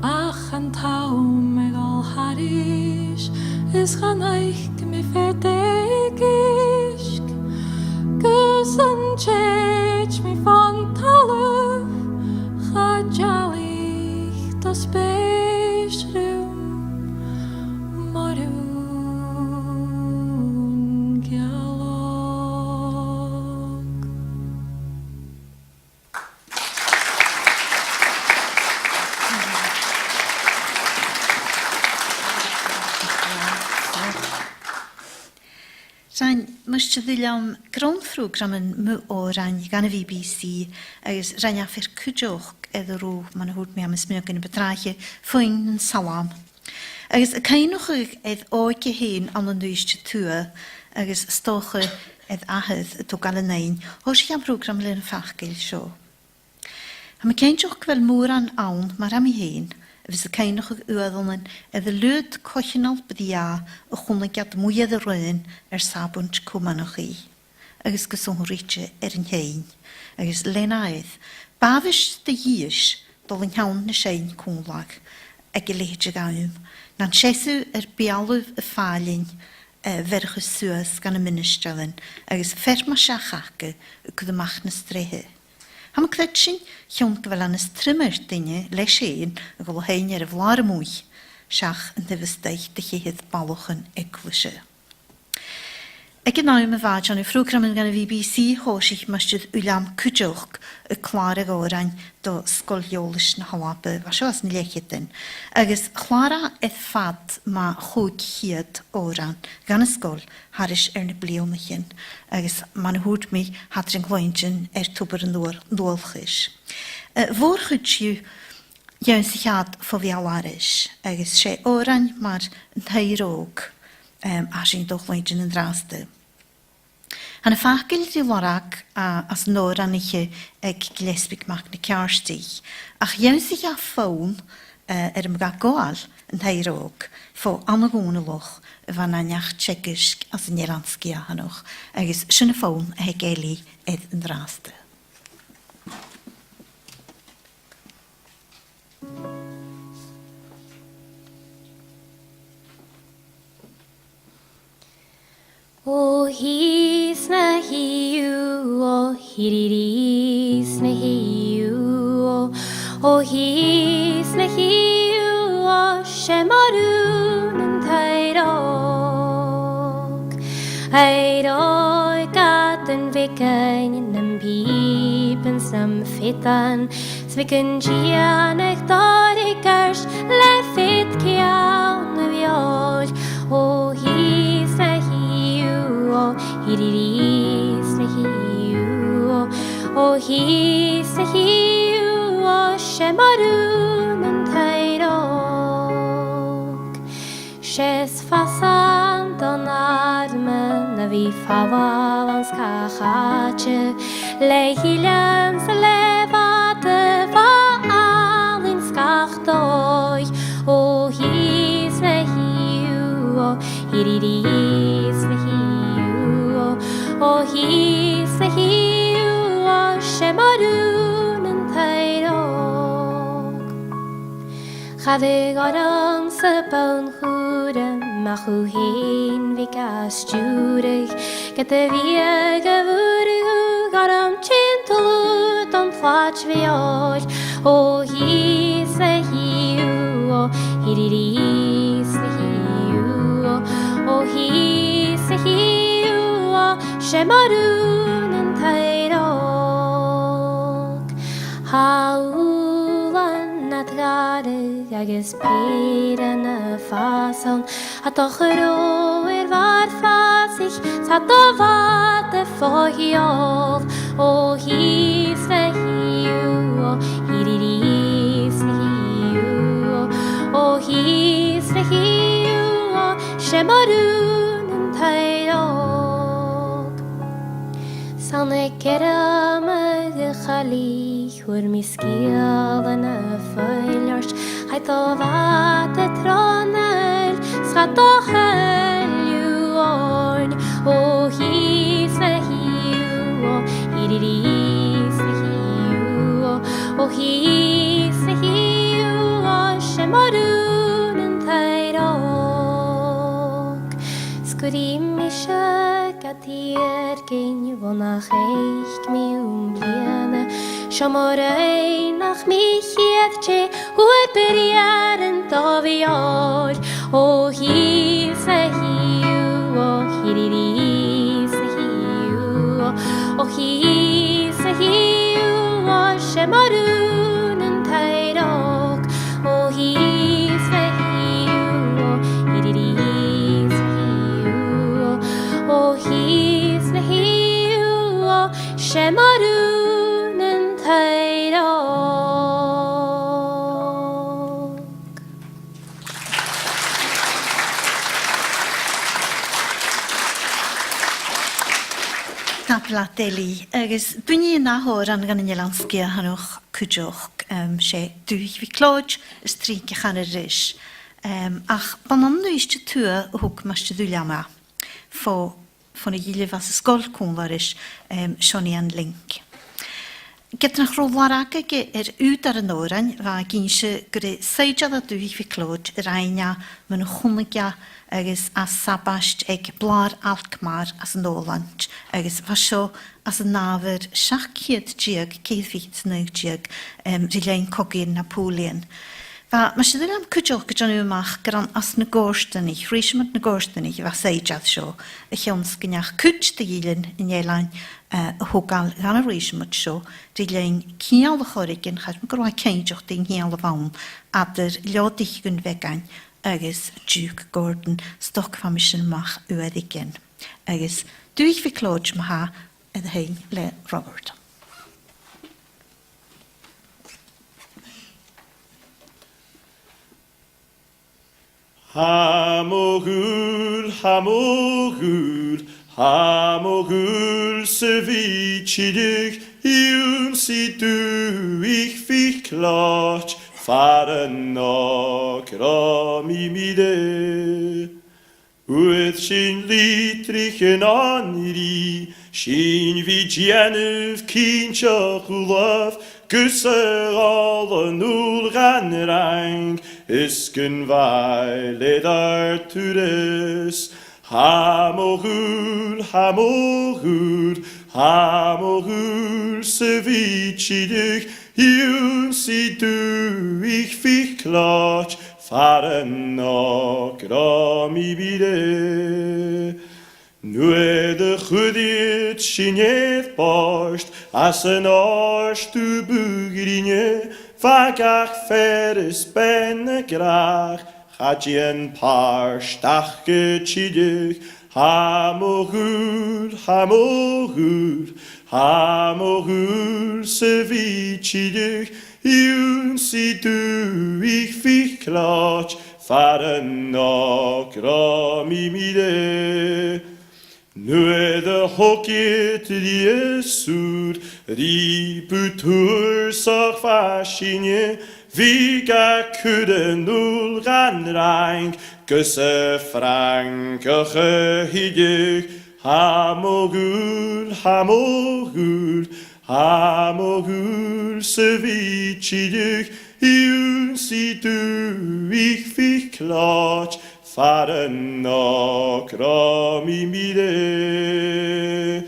ach an taum megal harish is ganaich me verdegisk gus an chech me van taluf chajalich das beschrum marun Rhain, mysio ddiliam gronffrwgram yn h-òrain gan y BBC agos rhain affer cwdioch edrych rw ma'n hwyd mi am ysmyog yn y bedrache ffwyn yn salam. Agos y cainwch edd oeg y hyn an yn dwys t-Urr agos stoch edd ahydd y tog al y nain os i am rwgram le'n ffachgil sio. Am y cainwch fel mòran awn mae'r am i hyn Fys y cainwch uaddonen edd y lwyd cochinnol bydd ia y chwnnegyad mwyedd y rhain sabwnt cwmanwch i. Agos gyswn hwrwydge yn hyn. Agos lenaedd, bafys dy hys dol yn hawn na sein cwnglag ag y leidge gaim. Na'n siesw bialwf y ffalin ferch y sŵas gan y ministralen agos fferma siachach y cwydymach na strehe. Am y credsin, chion gyfel an ystrymer dynnu leis ein y gol hein y flar mwy, siach yn ddefystaich dy chyhydd balwch yn eglwysio. Ag yn awm y fad o'n y ffrwgram yn gan y BBC hosich masjid Uilleam cwdioch y clar ag h-òrain do Sgoil Eòlais na h-Alba fasio as yn lechydyn. Agos chlara ffad ma chwg hyd h-òrain gan y sgol haris na bhliadhnaichean. Agos ma'n hwyd mi hadrin gloenjyn tŵbyr yn ddwolchys. Fôr chwdsiw iawn seachad ffofial aris. Agos se h-òrain ma'r ntairog as yn gloenjyn yn draste. Han y ffachgil di lorag as mòran ag Gillespie mac na cearstí. Ach iawn sich a ffôn mga goal yn heirog ffo anagwn y loch fan anach tsegisk as yn iranski a hanoch agos sy'n y ffôn heg Eilidh yn draste. O his na hiu, o hiriris na hiu, o his na hiu, o shemarun yn tairog. Airoi gat yn fegain yn pipen sam fetan, sviken gian eich dorig ars, le fet ciawn y fiol, o his na hiu, o hiriris na hiu, o his na hiu, o shemarun yn tairog. Shes fasan don armen na vi fawal ans cachache, le hilan sa levate va alin skachdoi, o his na hiu, o hiriris na hiu, o his na hiu, o shemarun yn tairog. Chaddig oran sa bawn chwrym a chw hen fi gastwrig, gyda fi ag y fwrwg oran tintolwyd o'n fflach fi oll, o his na hiu, o hiriris na hiu, o his na hiu, o shemarun yn tairog. Hawlan at garig agos peiran y fason, a doch yr oer far ffasich, sa dofad y ffohiol, o his na hiu, o hiriris na hiu, o his na hiu, o shemarun yn tairog. San y geram ag y chali, chwyr mi sgiel yn y ffeiliars, haid o fad y tronel, sgad o hyliw orn, o his na hiw, o hiriris hiu o his hiu o shemarun and tairok skurim misha katir ken bhon nach mi bliana h-òrain nach maireann bhliadhnaichean tavior o his hiu o hiriris hiu o his hiu o shemarun and tairok o his hiu o hiriris hiu o his hiu o shemarun and tairok. Tabla deli, agus bunyi na h-òrain gan yn Sgoil hanoch cwdioch sé dwych fi clod ys tri gechan yr rys. Ach, ban an nu isio tŵa hwg mas Uilleim fo y Uilleim as ysgol cwnlar is sioni an link. Gyda nach rôlar aga ywyd ar yn h-òrain fa gynsio gyda seidiad a dwych fi clod yr aina mewn chwmygia agus as sabast ag blar alcmar as an ólant agus fasio as an náfyr seachad diag céadfít nag diag rilein cogin Napoleon. Fa mas Uilleim cwdioch gyda nhw mach gyda'n as na gorstanich, rhysmod na gorstanich fa seidiad sio y chions gynnach cwd dy Uilleim yn Eilein hwgal gan y rhysmod sio rilein cial y chorig yn chas mae gyrwa ceidioch dyn cial y fawn adr liodig gyn vegan agus Duke Gordon stoc famisyn mach uedigen. Agus dwych fi clod maha edd hyn le Robert. Hamogul, hamogul, hamogul, se vi chidig, iun si du ich fi klart, faren nok ram I mide. Ueth sin litrichen anri, sin vi djenuf kinchach ulaf, gusser allen ulran rang, isken vaile dar tures. Hamogul, hamogul, hamogul, se vi chidig, iun si du ich fi klart, faren nok ram I bide. Nu de chudit sineth borst, as an arst du bugrinje, vagach feres benne grach, chadjen parstach gechidig, hamogul, hamogul, hamogul, se vi chidig, iun si du ich fi klart, faren nok ram I mide. Nu de hokket die soed, die butur sag fascinje, wie ga kudde nul ran rank, gusse frankige hidig, hamogul, hamogul, hamogul, se vi chidig, iun si du ich fi klart, faren nok ram I mide.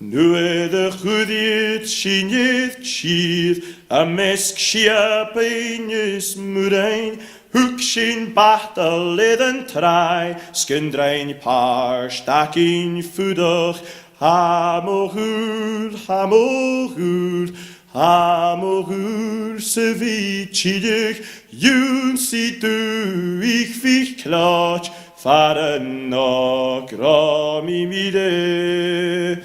Nu de chudit sineth chid, a mesk siap einus murain, huk sin bachta leden trai, skendrain par stakin fudoch, hamogul, hamogul, hamogul, se vi chidig, iun si du ich fi klart, faren nok ram I mide.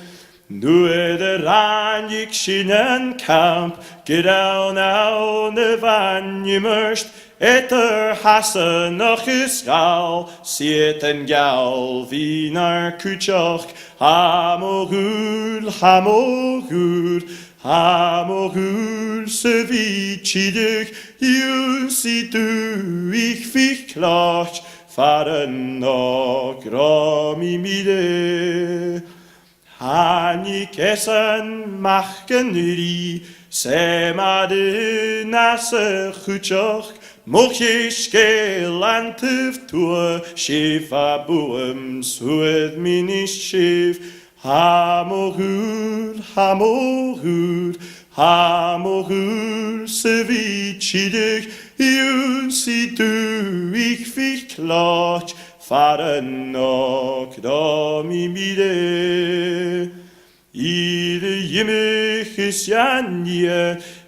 Nu de ranjik sin en kamp, gedaun au ne vanjemørst, etter hasse noch iskal, siet en gal vinar kutjoch, hamogul, hamogul, hamogul, se vi chidig, iun si du ich fi klart, faren nok ram I mide. Bhliadhnaichean machganuri, seachad nas chuideach, mochis Sgoil Eòlais sif a buam suad minis sif, hamorhúd, hamorhúd, hamorhúd, se vi chidig, iun si du ich fich klart, faren nok da mi mide. Uilleim MacMhathain,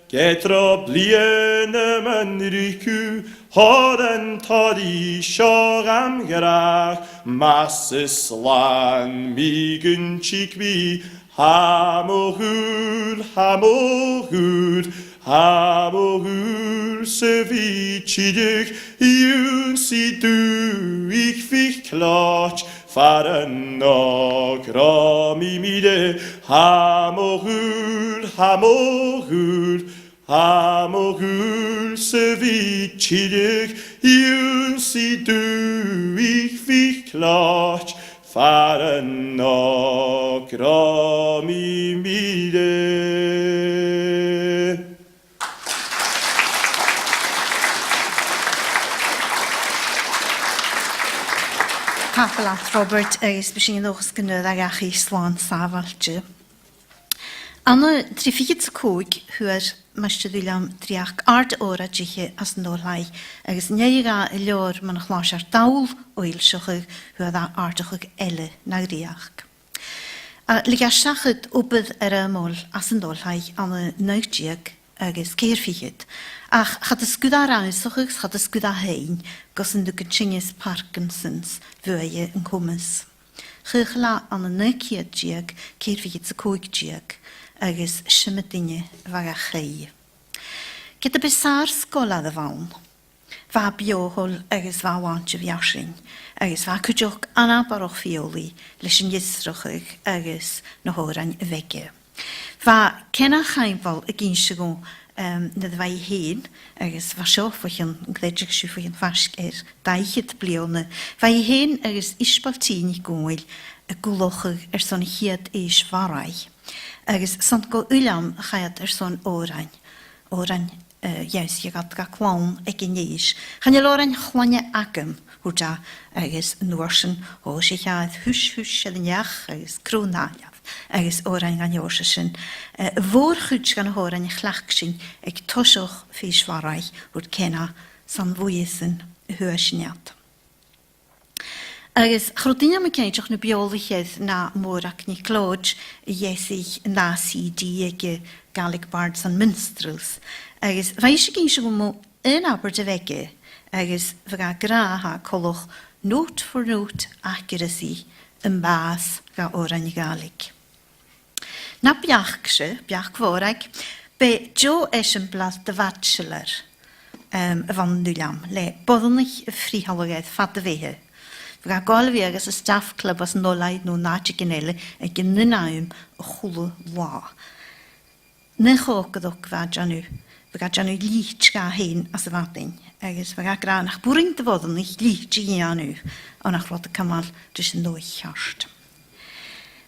Getra bliana man riku, h-òrain tadi h-òrain garach, masses lan migun chikbi, hamorhúd, hamorhúd, hamorhúd, se vi chidig, iun si du ich fich klart, faren nok ra mi mide, hamorhúd, hamorhúd, hamorhúd, se vi chidig, iun si du ich fich klart, faren nok ra mi mide. Blas Robert is misschien nog eens kunnen dat je Island savaltje. Anna trifiet koek huur masje Uilleam triach h-òrain jiche as nolai agus neiga leor man chláir daul oilseach huur dat h-òrain elle nagriach. Liga seachad opad mol as nolai anna neugjiag agus keirfiet. Ach gaat Skye aansochig, gaat Skye heen, gossen de Gachingis Parkinsons, vuije en kommes. Gugla aan een neukietjiag, keirfiet ze koikjiag, agus shimmedinje vaga geie. Get de besaar scola de vaun. Va biohol agus va wantje viashing, agus va kujok anabaroch fioli, lishin yisrochig, agus na h-òrain vegge. Va kenna chaimval agin shigon, na dwai heen, agus va seo fochen gledjig shu fochen vask daichet blione. Vai heen agus ispaltini goil, gulochig son hiet is varai. Agus Sgoil Eòlais chaiad son h-òrain. h-òrain, juist, je gaat klaun egin jeis. Gaan je h-òrain chlanne agam, húja agus nuorsen, ho zich uit hus elinjach, agus chruinnich. Agus h-òrain gan joorsen. Voorchud gan h-òrain chlachsin, ag tosoch fís varai, húd kenna san vuiesen huasiniat. Agus chruinnich me keintach na biologheid na mòrak ní clóid, jesig na CD Gaelic bards an minstrels. Agus weisig gin se mo in aber de vegge, agus vaga graha koloch note for note accuracy in Blas ga h-òrain Gaelic. Na biachse, biach kvorag, be Jo Blas de bachelor van Uilleam, le bhliadhnaichean fríhallagheid fat de vehe. We gaan galwie agus a staffclub as nolai no nachiginelle ag gin nunaim a chule wa. Ne chógadok va janu. We gaan janu licht ga heen as a vating. Agus we gaan gra nach boering de bhliadhnaichean licht janu. An nach rot kamal dus een nooit harst.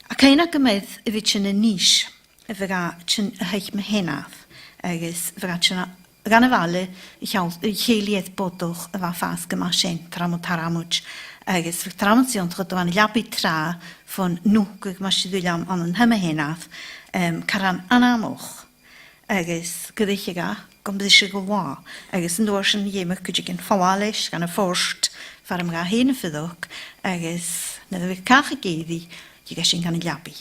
A keina gemedd y fi tyn y nish. We gaan tyn y heich me henaf. Agus we gaan tyn gan y fale cheiliad bodoch y fa fas gyma sien tramod taramwch. Agus fy tramodsion trod o'n liabu tra von nwgwg mas Uilleam an yn hyma henaf caran anamoch. Agus gyddichiga gombydysig o wa. Agus yn dwysyn iemych gyddig yn ffawalish gan y fforst far ymga hen y ffyddog. Agus na ddewi cach y geiddi i gasyn gan y liabu.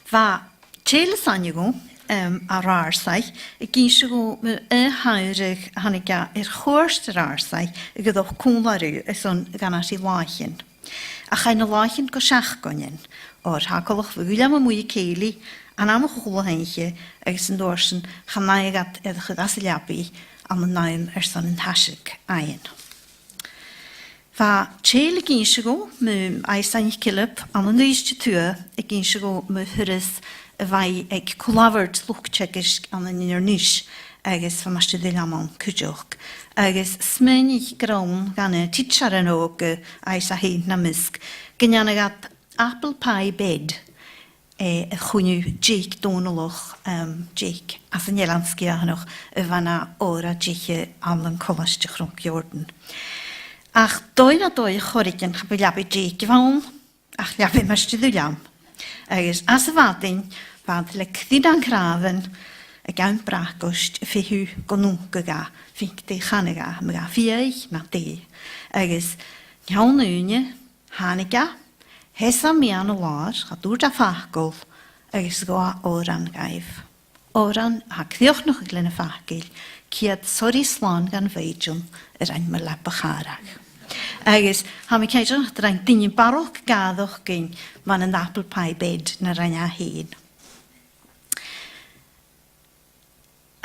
Fa teil y sanigw ar arsai, y gysig o my hawrig haniga chórst ar arsai y gyddoch cwnlarw son gan as I laichen. A chain y laichen go seach gonien, o'r hagolwch fy Uilleam mwy ceili, an am chwla heinche, agos yn dwrsyn chanaigat edrych as y liabu am y naim son yn hasig aien. Fa teil y gysig o my aisain cilip an y nwys t-Urr y gysig o my hyrys vai ag kulawert luchtcheckers an in nish agus van mas Uilleam an kujoch agus smenig graun gan teacher en ook eis a heen na misk genanagat apple pie bed chwynnu Jake Donaloch, Jake, as yn Ielanski ahanoch, y fanna ora Jake amlan colastig rhwng Jordan. Ach doi chorig yn bhliadhnaichean Jake fawn, ach liabu masjid Uilleim. Agus as y fadyn, fad le cdyd an crafen, y gawn bragost fi hw gonw gyga, fi gde chanaga, myga fiau na de. Agus niawn ywne, haniga, hesa mian o lar, a dŵr da ffacol, agus goa h-òrain gaif. h-òrain ha cddiwch nhwch glyn y ffacil, ciad sori slán gan feidjum yr ein myla bacharag. Agus ha mi ceidron at rhain dyn barog gaddwch gyn man yn apple pie bed na rhain a hyn.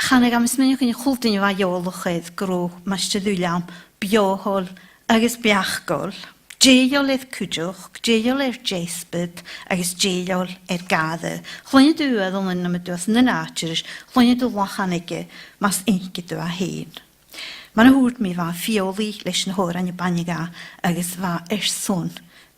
Chaneg am ysmynio gyn i chwldyn i fa iolwch edd gro masjid Uilleim biohol agus biachgol. Deiol cwdwch, deiol Taisbeanadh, agus deiol gadda. Chlwyni dŵad o'n yn ymwydwas yn naturish, chlwyni dŵ lachanege, mas inci dŵ a hyn. Mae'n hwrt mi fa fioli leis yn h-òrain i baniga, agus fa son,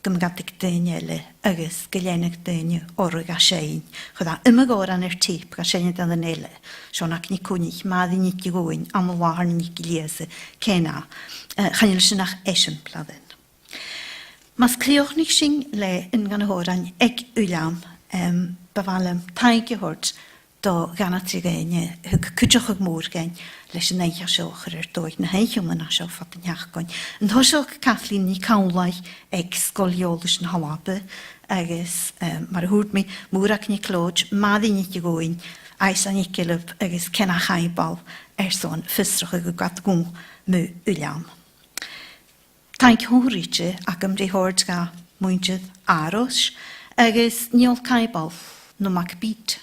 gymgadig dyniele, agus gylenig dyni orwg a sein. Chwydda ymag h-òrain tip ga sein dan yn ele, sion ac ni cwnnich maddi ni gywyn, am y wahar ni giliese, cena, chanil sy'n ach eisiau bladden. Mas cleochnig sy'n le yn gan h-òrain ag Uilleim, bafalem taig i hwrt, do gana trigéine, hug cwdwch ag môr gen, leis yn eich asioch yr doig na heichiom yn asio ffat yn iachgoin. Yn hosioch Kathleen ni cawnlau ag Sgoil Eòlais yn h-Alba, agos mae'r hwrt mi môr ac ni clod, maddi ni gywyn, ais a ni gilwb agos cenach aibal, son ffysrwch ag gwad gwng my Uilleim. Taig hwrige ac ymdre hord ga mwyntydd Aros, agos niol caibal no macbít.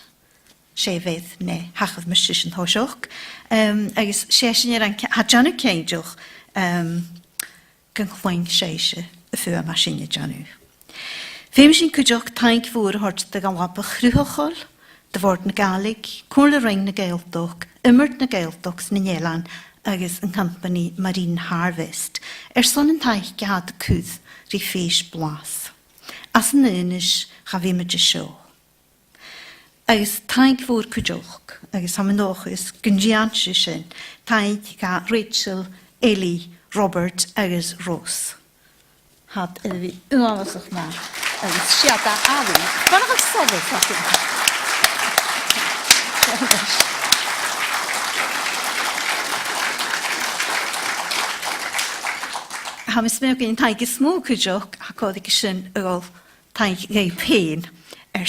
Sefydd ne hachaf mysys yn hosioch. Agus sesyn i'r hadjanu ceidwch gynghlwyn seisio y ffyr yma sy'n y janu. Fem sy'n cwdwch taig fwr hort dy galwab y chruinnich, dy ford na Gaelic, cwrl y ring na Gaeldoch, ymwrt na Gaeldochs na Nielan, agus yn company Marine Harvest, son yn taig gehad y cuid ri fhèis Blas. As yn ynys chafi myd y sio. Agus taig fwr cwdwch, agus am yn ochus gyndiant sy'n, taig ga Rachel, Eilidh, Robert agus Ross. Had fi ymwysach ma, agus siada afi, fan o'ch sofod ac yn. Ham ysmeo gen taig ysmw cwdwch, ac oedd i gysyn ygol taig gei pen,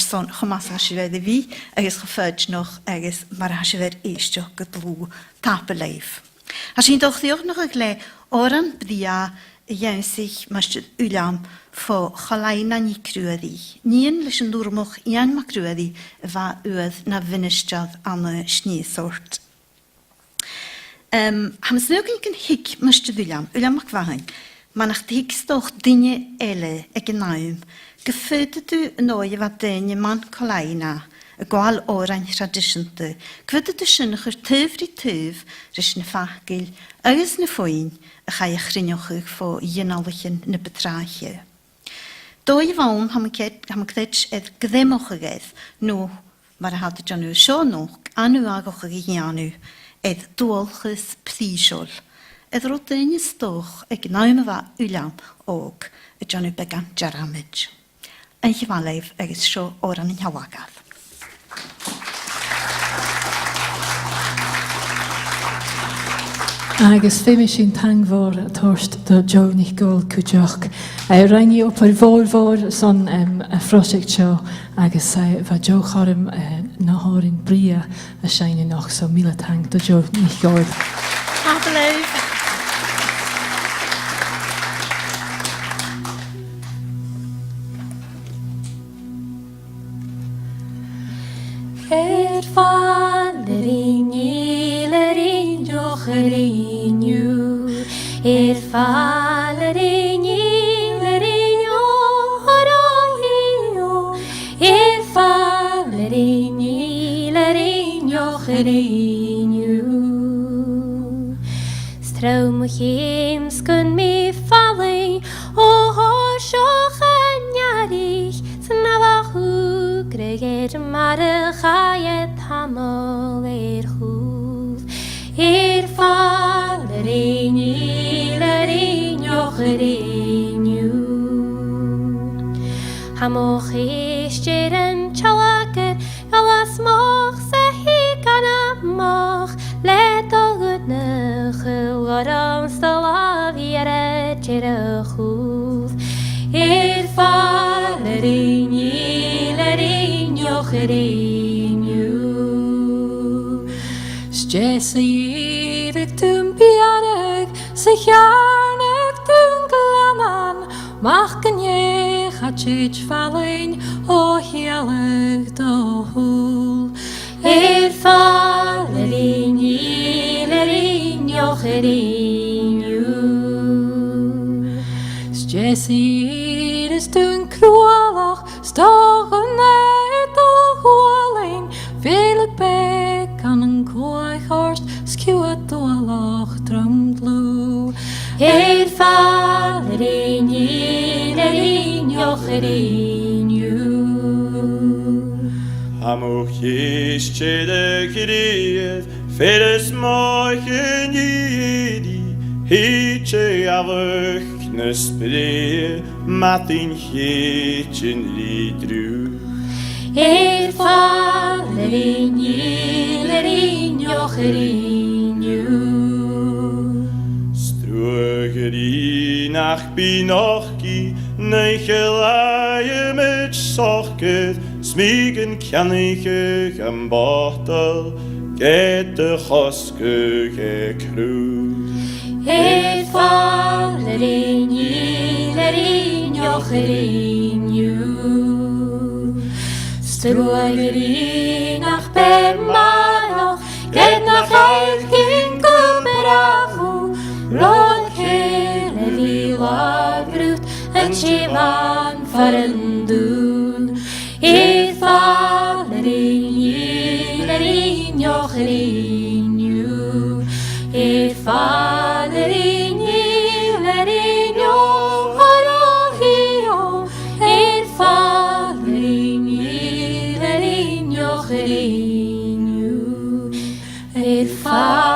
son chmas a syfedd i fi, agos chyffyd noch, agos mae'r a syfedd eistio gydlw tap y leif. A sy'n dochdiwch noch ag le, h-òrain bdia iawn sich masjid Uilleim fo chalaina ni crwyddi. Nien leis yn dwrmwch iawn ma crwyddi fa ywedd na fynystiodd am y snisort. Hamys newg yn hig masjid Uilleim MacMhathain, ma'n ach hig stoch dynnu ele ag yn naim, gyffydydw yn o'i fad dynnu man colaina, y gwal h-òrain tradisiynta, gyfydydw synnwch yr tyfri tyf, rys na ffacil, agos na ffwyn, y chai a chruinnich ag fo Uilleim na betrache. Doi fawn ham gdech edd gddemoch ag edd, no, mar a hadw janw sionwch, anw agoch ag ianw, edd dwolchus plisiol. Edd rod dynnu stoch ag nawm fa Uilleim og, y janw began jaramid. Yn chyfaleif agos sio h-òrain yn hawagad. Agus féimi sin tangmhór tost do Jo Nicol cwdwch. Rhain i op yr fôr son a ffrosiect sio agus fa Jo chorym na hórin bria a siain yn och so mila tang do Jo Nicol. Adelaide. Straumachim skun mi falling, o horsoch en jarig, gyr mar y chaiad hamol chwf. Fal yr un yr un ioch yr un yw. Hamoch eistedd yn chawagr, gawas moch sa hi gan amoch, let o gydnach yw o'r amstolaf i'r edrych y chwf. Fal yr un yr un ioch yr un yw. Jesse iedig toen biarig, zich jaarnig toen glanan, mag kan je gaat je vallen, o heerlijk de hoel. Fal yr un yr un ioch yr un yw. Jesse iedig toen kroalach, stogen uit o hoeling, veel het bek aan een kooihorst, skuwet o lach drumdlu. Fal yr un ioch yr un yw. Hamoch eistedd y gyriad, fyrys moch yn iedi, hyd ei afych nysbryd, mathin hyd yn rydrw. Fal yr un ioch yr un yw. Strwg yr un ach binochgi, neichel met sochgyd, smig yn cianigych am botel, get y chosgych e crw. Fal yr un ioch yr un yw. Strwg yr un ach bemaroch, get nach eich gyn gwbrachw, roedd cael y fi lagrwt, yn siwan far yn dŵn. Fal yr un ioch yr un yw. Fal yr un ioch ar o hio. Fal yr un ioch yr un yw. Fal